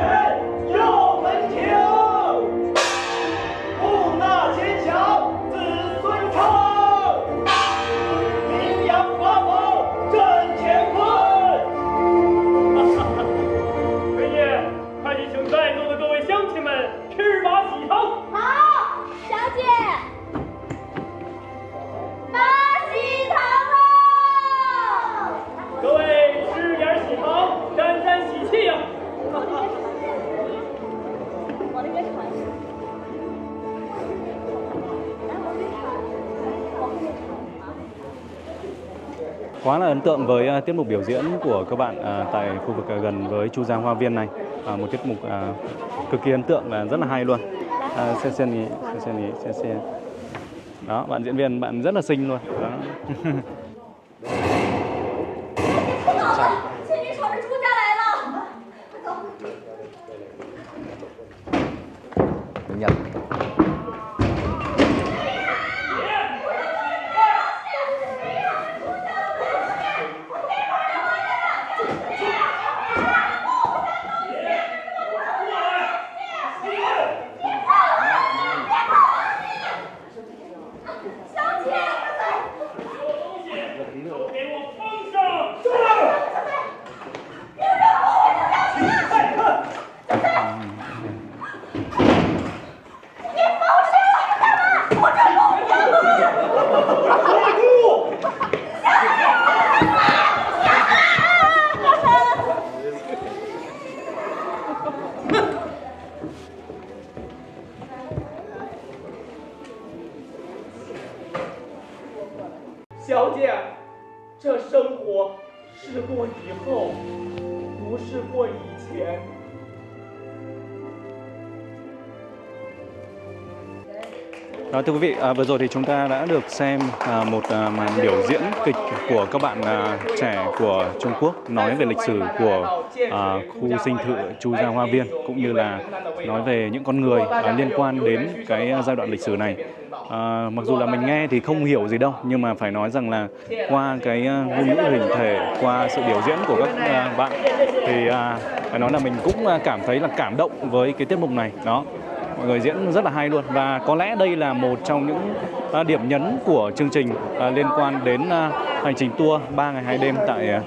Speaker 4: 要门庭，护纳亲降，子孙长，名扬八方振乾坤。
Speaker 1: Quá là ấn tượng với tiết mục biểu diễn của các bạn tại khu vực gần với Chu Gia Hoa Viên này. Một tiết mục cực kỳ ấn tượng và rất là hay luôn. Đó, bạn diễn viên bạn rất là xinh luôn. Đó.
Speaker 5: 千军朝着朱家来了，快走！
Speaker 2: Nhập.
Speaker 6: 小姐，这生活是过以后，不是过以前。
Speaker 1: Đó, thưa quý vị, vừa rồi thì chúng ta đã được xem một màn biểu diễn kịch của các bạn trẻ của Trung Quốc nói về lịch sử của khu dinh thự Chu Gia Hoa Viên, cũng như là nói về những con người liên quan đến cái giai đoạn lịch sử này. Mặc dù là mình nghe thì không hiểu gì đâu, nhưng mà phải nói rằng là qua cái ngôn ngữ hình thể, qua sự biểu diễn của các bạn thì phải nói là mình cũng cảm thấy là cảm động với cái tiết mục này. Đó, mọi người diễn rất là hay luôn, và có lẽ đây là một trong những điểm nhấn của chương trình liên quan đến hành trình tour 3 ngày 2 đêm tại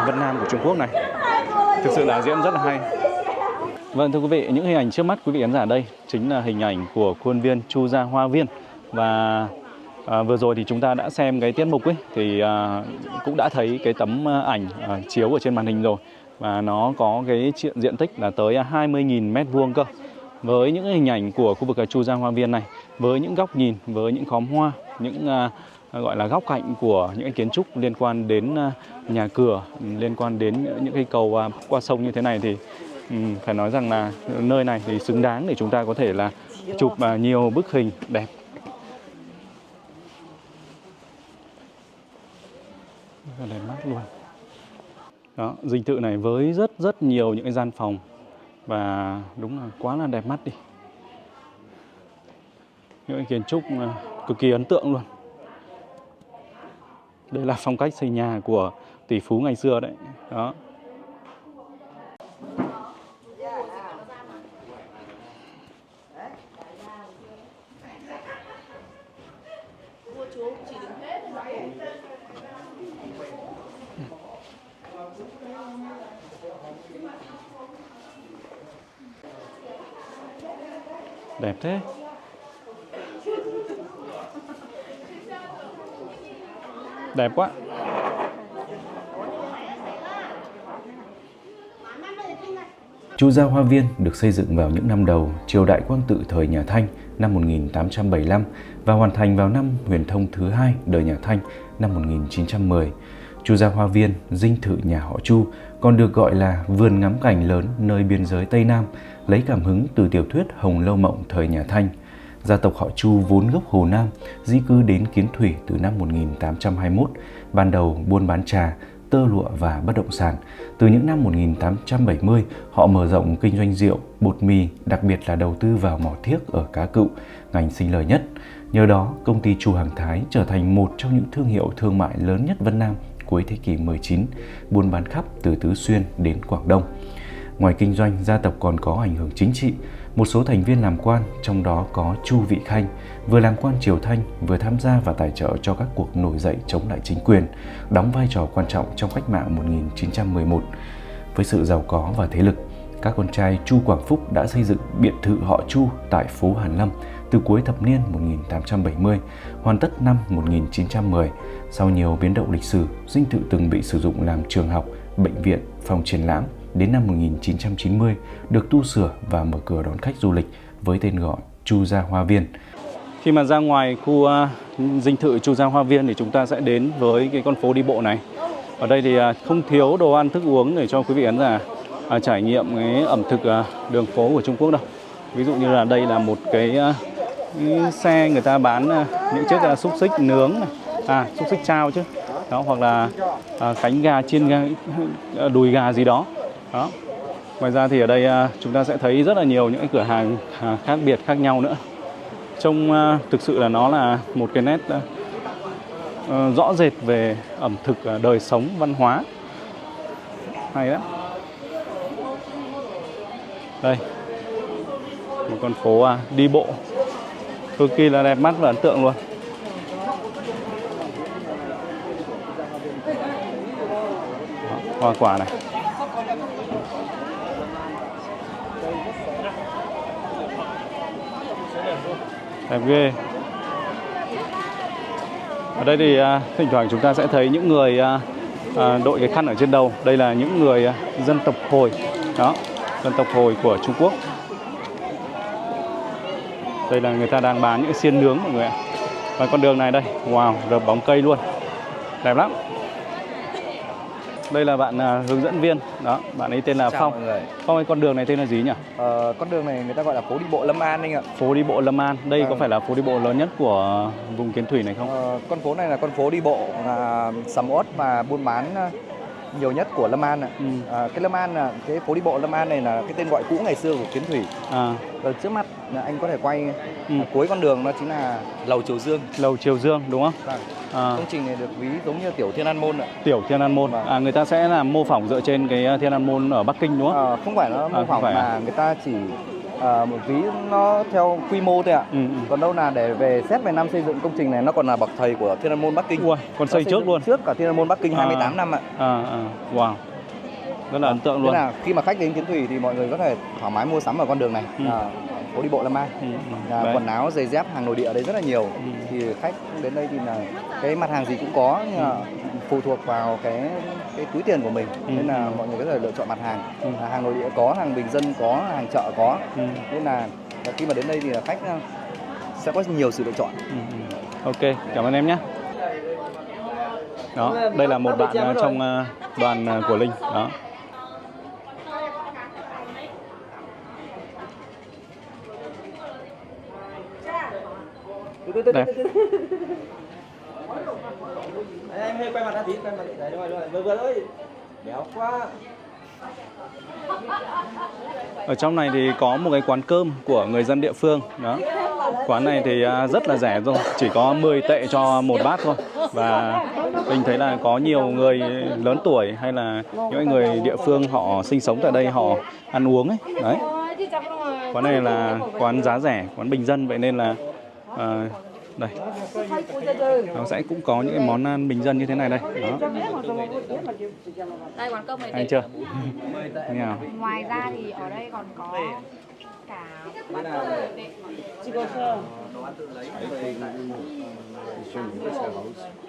Speaker 1: Vân Nam của Trung Quốc này. Thực sự là diễn rất là hay. Vâng, thưa quý vị, những hình ảnh trước mắt quý vị khán giả đây chính là hình ảnh của khuôn viên Chu Gia Hoa Viên. Và vừa rồi thì chúng ta đã xem cái tiết mục ấy, thì cũng đã thấy cái tấm ảnh chiếu ở trên màn hình rồi. Và nó có cái diện tích là tới 20.000 m2 cơ. Với những hình ảnh của khu vực Chu Gia Hoa Viên này, với những góc nhìn, với những khóm hoa, những gọi là góc cạnh của những kiến trúc liên quan đến nhà cửa, liên quan đến những cây cầu qua sông như thế này, thì phải nói rằng là nơi này thì xứng đáng để chúng ta có thể là chụp nhiều bức hình đẹp. Rất là đẹp mắt luôn. Đó, dinh thự này với rất nhiều những cái gian phòng, và đúng là quá là đẹp mắt đi. Những cái kiến trúc cực kỳ ấn tượng luôn. Đây là phong cách xây nhà của tỷ phú ngày xưa đấy. Đó. Đẹp thế. Đẹp quá.
Speaker 7: Chu Gia Hoa Viên được xây dựng vào những năm đầu triều đại Quang Tự thời nhà Thanh năm 1875 và hoàn thành vào năm Huyền Thông thứ 2 đời nhà Thanh năm 1910. Chu Gia Hoa Viên, dinh thự nhà họ Chu, còn được gọi là vườn ngắm cảnh lớn nơi biên giới Tây Nam, lấy cảm hứng từ tiểu thuyết Hồng Lâu Mộng thời nhà Thanh. Gia tộc họ Chu vốn gốc Hồ Nam, di cư đến Kiến Thủy từ năm 1821, ban đầu buôn bán trà, tơ lụa và bất động sản. Từ những năm 1870, họ mở rộng kinh doanh rượu, bột mì, đặc biệt là đầu tư vào mỏ thiếc ở Cá Cựu, ngành sinh lời nhất. Nhờ đó, công ty Chu Hàng Thái trở thành một trong những thương hiệu thương mại lớn nhất Vân Nam cuối thế kỷ 19, buôn bán khắp từ Tứ Xuyên đến Quảng Đông. Ngoài kinh doanh, gia tộc còn có ảnh hưởng chính trị. Một số thành viên làm quan, trong đó có Chu Vị Khanh, vừa làm quan triều Thanh, vừa tham gia và tài trợ cho các cuộc nổi dậy chống lại chính quyền, đóng vai trò quan trọng trong cách mạng 1911. Với sự giàu có và thế lực, các con trai Chu Quảng Phúc đã xây dựng biệt thự họ Chu tại phố Hàn Lâm từ cuối thập niên 1870, hoàn tất năm 1910. Sau nhiều biến động lịch sử, dinh thự từng bị sử dụng làm trường học, bệnh viện, phòng triển lãm. Đến năm 1990, được tu sửa và mở cửa đón khách du lịch với tên gọi Chu Gia Hoa Viên.
Speaker 1: Khi mà ra ngoài khu dinh thự Chu Gia Hoa Viên thì chúng ta sẽ đến với cái con phố đi bộ này. Ở đây thì không thiếu đồ ăn thức uống để cho quý vị khán giả trải nghiệm cái ẩm thực đường phố của Trung Quốc đâu. Ví dụ như là đây là một cái xe người ta bán những chiếc xúc xích nướng này, xúc xích chao chứ. Đó, hoặc là cánh gà chiên đùi gà gì đó. Đó. Ngoài ra thì ở đây chúng ta sẽ thấy rất là nhiều những cái cửa hàng khác biệt khác nhau nữa. Trông thực sự là nó là một cái nét rõ rệt về ẩm thực, đời sống, văn hóa. Hay lắm. Đây, một con phố đi bộ cực kỳ là đẹp mắt và ấn tượng luôn. Đó, hoa quả này. Đẹp ghê. Ở đây thì thỉnh thoảng chúng ta sẽ thấy những người đội cái khăn ở trên đầu. Đây là những người dân tộc Hồi. Đó, dân tộc Hồi của Trung Quốc. Đây là người ta đang bán những xiên nướng mọi người ạ. Và con đường này đây, wow, rợp bóng cây luôn. Đẹp lắm. Đây là bạn hướng dẫn viên. Đó, bạn ấy tên là Phong. Phong ơi, con đường này tên là gì nhỉ?
Speaker 2: Con đường này người ta gọi là phố đi bộ Lâm An anh ạ.
Speaker 1: Phố đi bộ Lâm An. Đây có phải là phố đi bộ lớn nhất của vùng Kiến Thủy này không?
Speaker 2: Con phố này là con phố đi bộ sầm uất và buôn bán nhiều nhất của Lâm An ạ. Cái Lâm An là cái phố đi bộ Lâm An này là cái tên gọi cũ ngày xưa của Kiến Thủy. Ở trước mắt anh có thể quay cuối con đường đó chính là Lầu Triều Dương.
Speaker 1: Lầu Triều Dương đúng không?
Speaker 2: Vâng. Công trình này được ví giống như Tiểu Thiên An Môn ạ.
Speaker 1: Tiểu Thiên An Môn.
Speaker 2: Vâng.
Speaker 1: Người ta sẽ làm mô phỏng dựa trên cái Thiên An Môn ở Bắc Kinh đúng không?
Speaker 2: Không phải nó mô phỏng mà người ta chỉ một ví nó theo quy mô thôi ạ. Còn đâu là để về xét về năm xây dựng công trình này nó còn là bậc thầy của Thiên An Môn Bắc Kinh.
Speaker 1: Ui, còn xây trước luôn.
Speaker 2: Trước cả Thiên An Môn Bắc Kinh 28 năm ạ.
Speaker 1: Wow. Rất là ấn tượng luôn.
Speaker 2: Thế là khi mà khách đến Kiến Thủy thì mọi người có thể thoải mái mua sắm ở con đường này. Phố đi bộ Lâm An. Quần áo, giày dép, hàng nội địa ở đây rất là nhiều. Thì khách đến đây thì là cái mặt hàng gì cũng có, nhưng mà phụ thuộc vào cái túi tiền của mình. Nên là mọi người có thể lựa chọn mặt hàng. Hàng nội địa có, hàng bình dân có, hàng chợ có. Nên là khi mà đến đây thì là khách sẽ có nhiều sự lựa chọn.
Speaker 1: Ok, cảm ơn em nhé. Đó, đây là một bạn trong đoàn của Linh. Đó. Đẹp.
Speaker 2: Anh hơi quay mặt ra tí, quay mặt đấy, rồi, vừa thôi. Béo quá.
Speaker 1: Ở trong này thì có một cái quán cơm của người dân địa phương. Đó. Quán này thì rất là rẻ thôi, chỉ có 10 tệ cho một bát thôi. Và mình thấy là có nhiều người lớn tuổi hay là những người địa phương họ sinh sống tại đây họ ăn uống ấy. Đấy. Quán này là quán giá rẻ, quán bình dân, vậy nên là đây nó sẽ cũng có những cái món ăn bình dân như thế này đây. Đó.
Speaker 3: Đây quán cơm này
Speaker 1: Anh chưa? Thế nào?
Speaker 3: Ngoài ra thì ở đây còn có cả quán cơm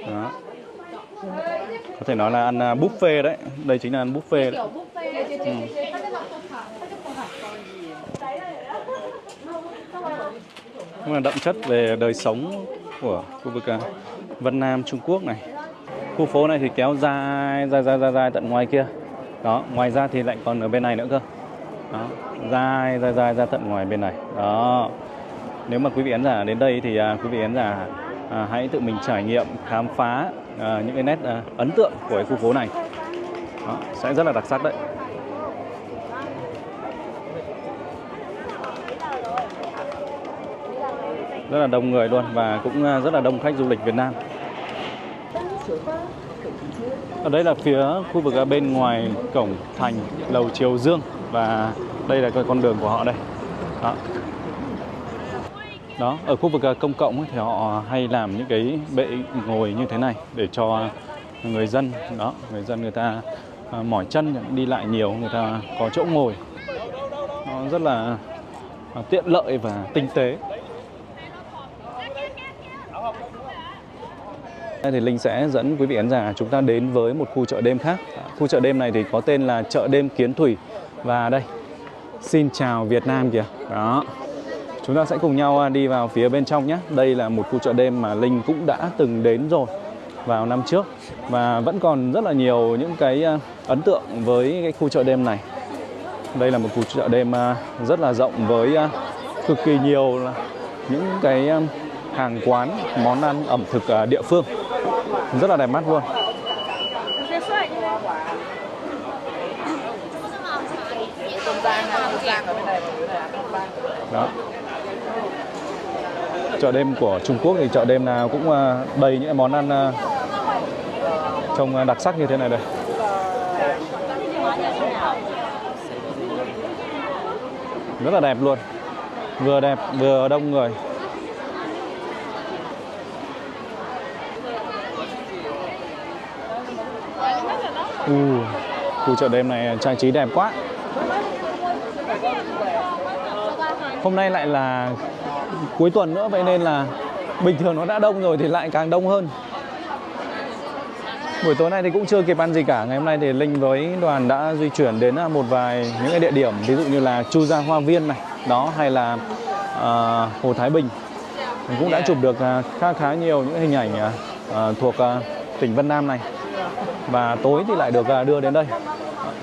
Speaker 1: Đó. Có thể nói là ăn buffet đấy. Đây chính là ăn buffet đấy. Cũng là đậm chất về đời sống của khu vực Vân Nam Trung Quốc này. Khu phố này thì kéo dài tận ngoài kia. Đó, ngoài ra thì lại còn ở bên này nữa cơ. Đó, dài ra tận ngoài bên này. Đó. Nếu mà quý vị khán giả đến đây thì quý vị khán giả hãy tự mình trải nghiệm, khám phá những cái nét ấn tượng của cái khu phố này. Đó, sẽ rất là đặc sắc đấy. Rất là đông người luôn và cũng rất là đông khách du lịch Việt Nam. Ở đây là phía khu vực bên ngoài cổng thành Lầu Triều Dương và đây là con đường của họ đây. Đó. Đó, ở khu vực công cộng ấy, thì họ hay làm những cái bệ ngồi như thế này để cho người dân, đó, người dân người ta mỏi chân đi lại nhiều, người ta có chỗ ngồi. Nó rất là tiện lợi và tinh tế. Thì Linh sẽ dẫn quý vị khán giả chúng ta đến với một khu chợ đêm khác. Khu chợ đêm này thì có tên là chợ đêm Kiến Thủy. Và đây, xin chào Việt Nam kìa. Đó. Chúng ta sẽ cùng nhau đi vào phía bên trong nhé. Đây là một khu chợ đêm mà Linh cũng đã từng đến rồi vào năm trước. Và vẫn còn rất là nhiều những cái ấn tượng với cái khu chợ đêm này. Đây là một khu chợ đêm rất là rộng với cực kỳ nhiều những cái hàng quán, món ăn ẩm thực địa phương. Rất là đẹp mắt luôn. Đó. Chợ đêm của Trung Quốc thì chợ đêm nào cũng đầy những món ăn trông đặc sắc như thế này đây. Rất là đẹp luôn. Vừa đẹp vừa đông người. Khu chợ đêm này trang trí đẹp quá. Hôm nay lại là cuối tuần nữa, vậy nên là bình thường nó đã đông rồi thì lại càng đông hơn. Buổi tối nay thì cũng chưa kịp ăn gì cả. Ngày hôm nay thì Linh với đoàn đã di chuyển đến một vài những cái địa điểm, ví dụ như là Chu Gia Hoa Viên này, đó, hay là Hồ Thái Bình. Mình cũng đã chụp được khá nhiều những hình ảnh thuộc tỉnh Vân Nam này. Và tối thì lại được đưa đến đây.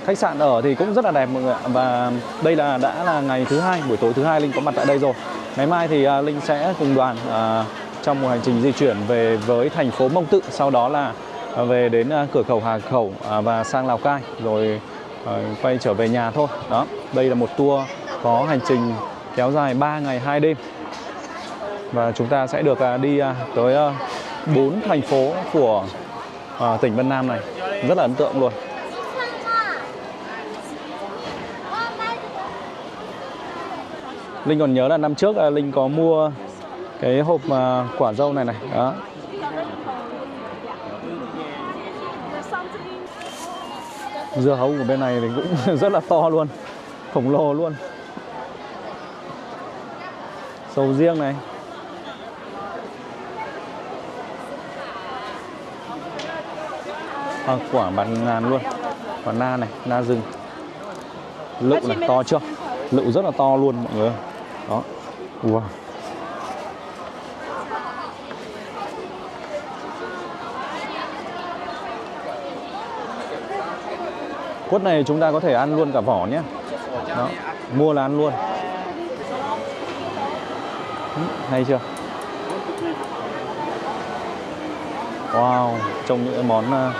Speaker 1: Khách sạn ở thì cũng rất là đẹp mọi người ạ. Và đây đã là ngày thứ hai, buổi tối thứ hai Linh có mặt tại đây rồi. Ngày mai thì Linh sẽ cùng đoàn trong một hành trình di chuyển về với thành phố Mông Tự, sau đó là về đến cửa khẩu Hà Khẩu và sang Lào Cai, rồi quay trở về nhà thôi. Đó, đây là một tour có hành trình kéo dài 3 ngày 2 đêm. Và chúng ta sẽ được đi tới 4 thành phố của tỉnh Vân Nam này. Rất là ấn tượng luôn. Linh còn nhớ là năm trước Linh có mua cái hộp quả dâu này này. Đó. Dưa hấu của bên này thì cũng rất là to luôn, khổng lồ luôn. Sầu riêng này. Quả bạt ngàn luôn. Quả na này, na rừng. Lựu này, to chưa? Lựu rất là to luôn mọi người. Đó. Wow. Quất này chúng ta có thể ăn luôn cả vỏ nhé. Đó. Mua là ăn luôn. Hay chưa? Wow, trông những món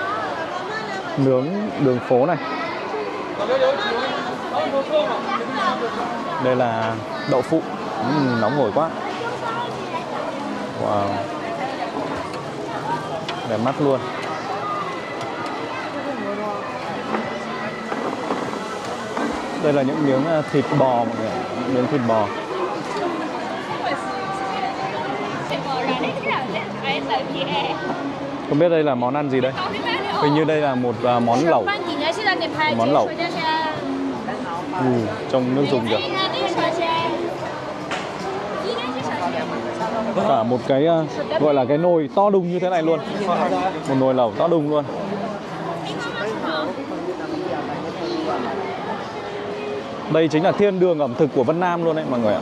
Speaker 1: nướng đường phố này. Đây là đậu phụ. Nóng hổi quá. Wow. Đẹp mắt luôn. Đây là những miếng thịt bò mọi người, những miếng thịt bò. Không biết đây là món ăn gì đây? Hình như đây là một món lẩu. Món lẩu. Trông nước dùng kìa. Cả một cái gọi là cái nồi to đùng như thế này luôn. Một nồi lẩu to đùng luôn. Đây chính là thiên đường ẩm thực của Vân Nam luôn đấy mọi người ạ.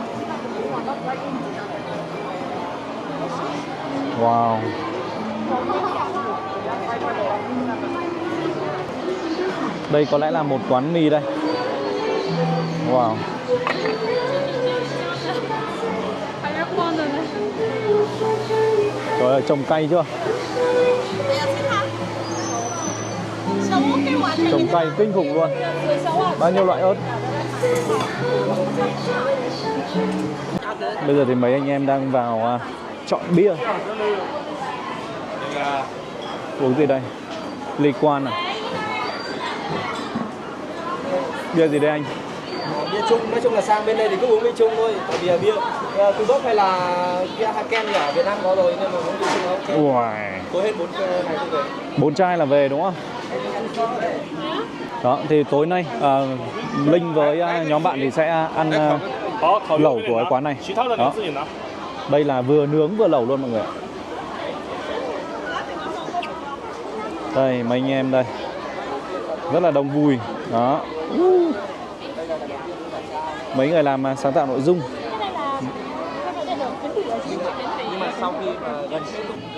Speaker 1: Wow. Đây có lẽ là một quán mì đây. Wow. Trời ơi, trông cay chưa? Trông cay kinh khủng luôn. Bao nhiêu loại ớt. Bây giờ thì mấy anh em đang vào chọn bia. Uống gì đây? Ly Quan à? Bia gì đây anh?
Speaker 2: Bia Trung, nói chung là sang bên đây thì cứ uống bia Trung thôi. Tại vì bia Trung Quốc hay là bia Haken thì ở Việt Nam có rồi nên mà uống bia Trung ok.
Speaker 1: Wow.
Speaker 2: Tôi hết 4 chai này tôi về.
Speaker 1: 4 chai là về đúng không? Đó, thì tối nay Linh với nhóm bạn thì sẽ ăn lẩu của cái quán này. Đó. Đây là vừa nướng vừa lẩu luôn mọi người ạ. Đây, mấy anh em đây. Rất là đông vui. Đó. Mấy người làm sáng tạo nội dung.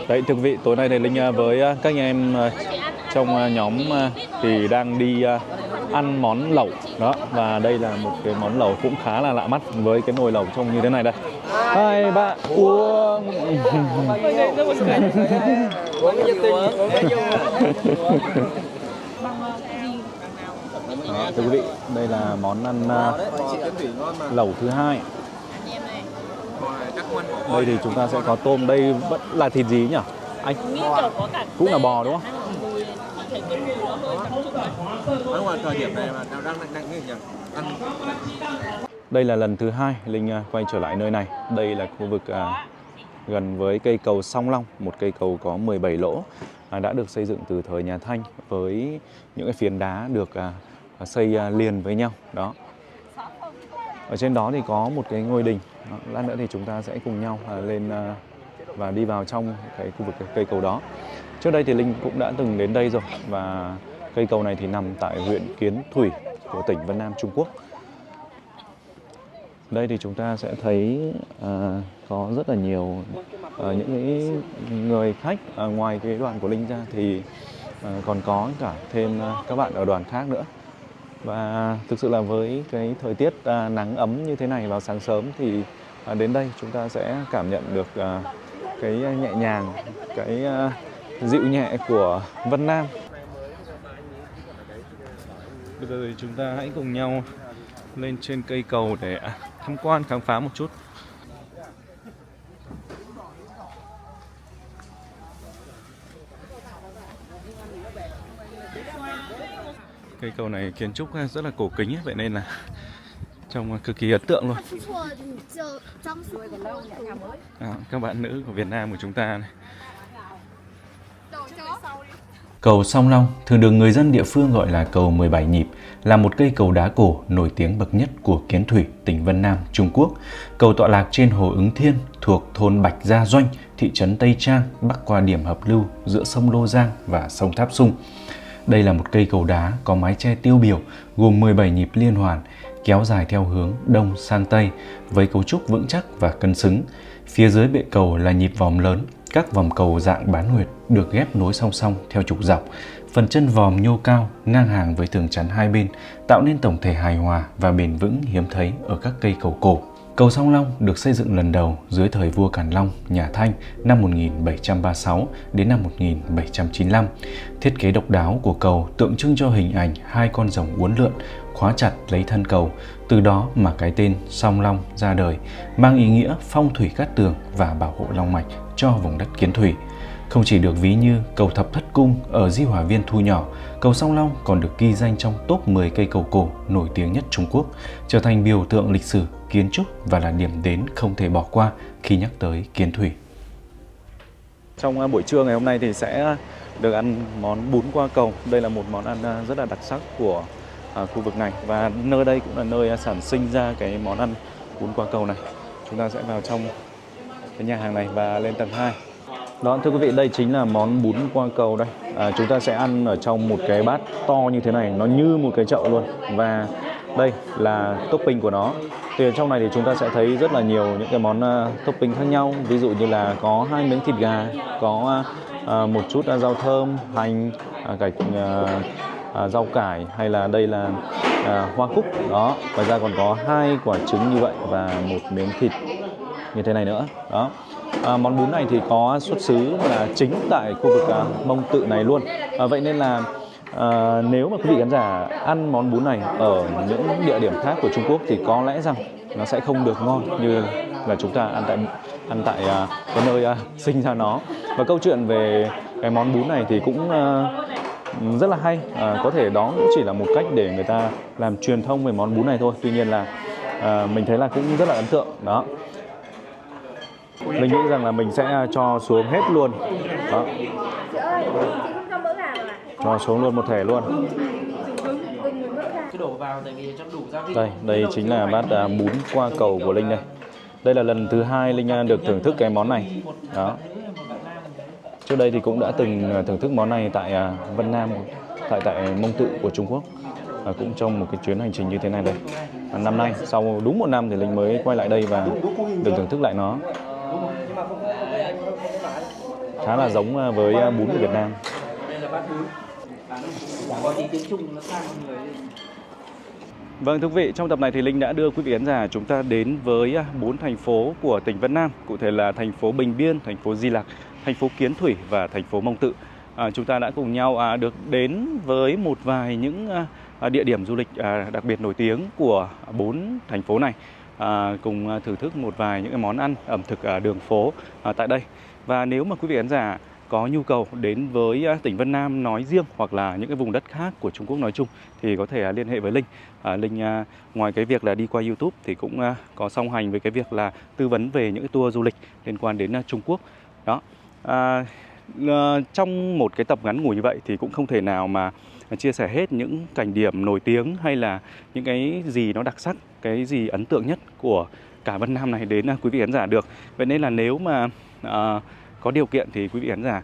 Speaker 1: Đấy, thưa quý vị, tối nay thì Linh với các anh em trong nhóm thì đang đi ăn món lẩu đó, và đây là một cái món lẩu cũng khá là lạ mắt với cái nồi lẩu trông như thế này đây. Hai bạn uống. Đó, thưa quý vị, đây là món ăn lẩu thứ hai. Đây thì chúng ta sẽ có tôm, đây vẫn là thịt gì nhỉ anh? Cũng là bò đúng không? Đây là lần thứ hai Linh quay trở lại nơi này. Đây là khu vực gần với cây cầu Song Long, một cây cầu có 17 lỗ, đã được xây dựng từ thời nhà Thanh với những cái phiến đá được xây liền với nhau. Đó. Ở trên đó thì có một cái ngôi đình. Đó. Lát nữa thì chúng ta sẽ cùng nhau lên và đi vào trong cái khu vực cây cầu đó. Trước đây thì Linh cũng đã từng đến đây rồi, và cây cầu này thì nằm tại huyện Kiến Thủy của tỉnh Vân Nam, Trung Quốc. Đây thì chúng ta sẽ thấy có rất là nhiều những cái người khách ngoài cái đoàn của Linh ra thì còn có cả thêm các bạn ở đoàn khác nữa. Và thực sự là với cái thời tiết nắng ấm như thế này vào sáng sớm thì đến đây chúng ta sẽ cảm nhận được cái nhẹ nhàng, cái dịu nhẹ của Vân Nam. Bây giờ thì chúng ta hãy cùng nhau lên trên cây cầu để tham quan khám phá một chút. Cây cầu này kiến trúc rất là cổ kính ấy, vậy nên là trông cực kỳ ấn tượng luôn. Các bạn nữ của Việt Nam của chúng ta này.
Speaker 7: Cầu Song Long thường được người dân địa phương gọi là cầu 17 nhịp, là một cây cầu đá cổ nổi tiếng bậc nhất của Kiến Thủy, tỉnh Vân Nam, Trung Quốc. Cầu tọa lạc trên hồ Ứng Thiên thuộc thôn Bạch Gia Doanh, thị trấn Tây Trang, bắc qua điểm hợp lưu giữa sông Lô Giang và sông Tháp Sung. Đây là một cây cầu đá có mái che tiêu biểu gồm 17 nhịp liên hoàn, kéo dài theo hướng đông sang tây với cấu trúc vững chắc và cân xứng. Phía dưới bệ cầu là nhịp vòm lớn, các vòm cầu dạng bán nguyệt được ghép nối song song theo trục dọc. Phần chân vòm nhô cao ngang hàng với tường chắn hai bên, tạo nên tổng thể hài hòa và bền vững hiếm thấy ở các cây cầu cổ. Cầu Song Long được xây dựng lần đầu dưới thời vua Càn Long, nhà Thanh năm 1736 đến năm 1795. Thiết kế độc đáo của cầu tượng trưng cho hình ảnh hai con rồng uốn lượn khóa chặt lấy thân cầu, từ đó mà cái tên Song Long ra đời, mang ý nghĩa phong thủy cát tường và bảo hộ long mạch cho vùng đất Kiến Thủy. Không chỉ được ví như cầu Thập Thất Cung ở Di Hòa Viên thu nhỏ, cầu Song Long còn được ghi danh trong top 10 cây cầu cổ nổi tiếng nhất Trung Quốc, trở thành biểu tượng lịch sử, kiến trúc và là điểm đến không thể bỏ qua khi nhắc tới Kiến Thủy.
Speaker 1: Trong buổi trưa ngày hôm nay thì sẽ được ăn món bún qua cầu. Đây là một món ăn rất là đặc sắc của khu vực này, và nơi đây cũng là nơi sản sinh ra cái món ăn bún qua cầu này. Chúng ta sẽ vào trong cái nhà hàng này và lên tầng 2. Đó, thưa quý vị, đây chính là món bún qua cầu đây. Chúng ta sẽ ăn ở trong một cái bát to như thế này, nó như một cái chậu luôn. Và đây là topping của nó. Thì ở trong này thì chúng ta sẽ thấy rất là nhiều những cái món topping khác nhau. Ví dụ như là có 2 miếng thịt gà, có một chút rau thơm, hành, rau cải, hay là đây là hoa cúc. Đó, ngoài ra còn có 2 quả trứng như vậy và một miếng thịt như thế này nữa. Đó. Món bún này thì có xuất xứ là chính tại khu vực Mông Tự này luôn. Vậy nên là nếu mà quý vị khán giả ăn món bún này ở những địa điểm khác của Trung Quốc thì có lẽ rằng nó sẽ không được ngon như là chúng ta ăn tại cái nơi sinh ra nó. Và câu chuyện về cái món bún này thì cũng rất là hay. Có thể đó cũng chỉ là một cách để người ta làm truyền thông về món bún này thôi. Tuy nhiên là mình thấy là cũng rất là ấn tượng. Đó. Mình nghĩ rằng là mình sẽ cho xuống hết luôn. Đó. Cho xuống luôn một thể luôn. Đây chính là bát bún qua cầu của Linh đây. Đây là lần thứ 2 Linh được thưởng thức cái món này. Đó. Trước đây thì cũng đã từng thưởng thức món này tại Vân Nam, tại Mông Tự của Trung Quốc. Cũng trong một cái chuyến hành trình như thế này đây. Năm nay, sau đúng 1 năm thì Linh mới quay lại đây và được thưởng thức lại nó.
Speaker 2: Nhưng mà không biết anh không biết mãi.
Speaker 1: Khá là giống với bún của Việt Nam.
Speaker 6: Đây là bát bún. Có tí tiếng Trung nó sang con người.
Speaker 1: Vâng, thưa quý vị, trong tập này thì Linh đã đưa quý vị khán giả chúng ta đến với 4 thành phố của tỉnh Vân Nam, cụ thể là thành phố Bình Biên, thành phố Di Lặc, thành phố Kiến Thủy và thành phố Mông Tự. Chúng ta đã cùng nhau được đến với một vài những địa điểm du lịch đặc biệt nổi tiếng của 4 thành phố này, cùng thưởng thức một vài những món ăn ẩm thực đường phố tại đây. Và nếu mà quý vị khán giả có nhu cầu đến với tỉnh Vân Nam nói riêng hoặc là những cái vùng đất khác của Trung Quốc nói chung thì có thể liên hệ với Linh. Linh ngoài cái việc là đi qua YouTube thì cũng có song hành với cái việc là tư vấn về những cái tour du lịch liên quan đến Trung Quốc. Đó. Trong một cái tập ngắn ngủi như vậy thì cũng không thể nào mà chia sẻ hết những cảnh điểm nổi tiếng hay là những cái gì nó đặc sắc, cái gì ấn tượng nhất của cả Vân Nam này đến quý vị khán giả được. Vậy nên là nếu mà có điều kiện thì quý vị khán giả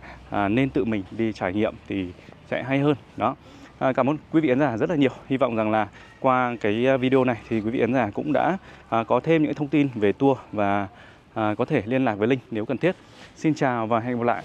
Speaker 1: nên tự mình đi trải nghiệm thì sẽ hay hơn. Đó. Cảm ơn quý vị khán giả rất là nhiều. Hy vọng rằng là qua cái video này thì quý vị khán giả cũng đã có thêm những thông tin về tour và có thể liên lạc với Linh nếu cần thiết. Xin chào và hẹn gặp lại.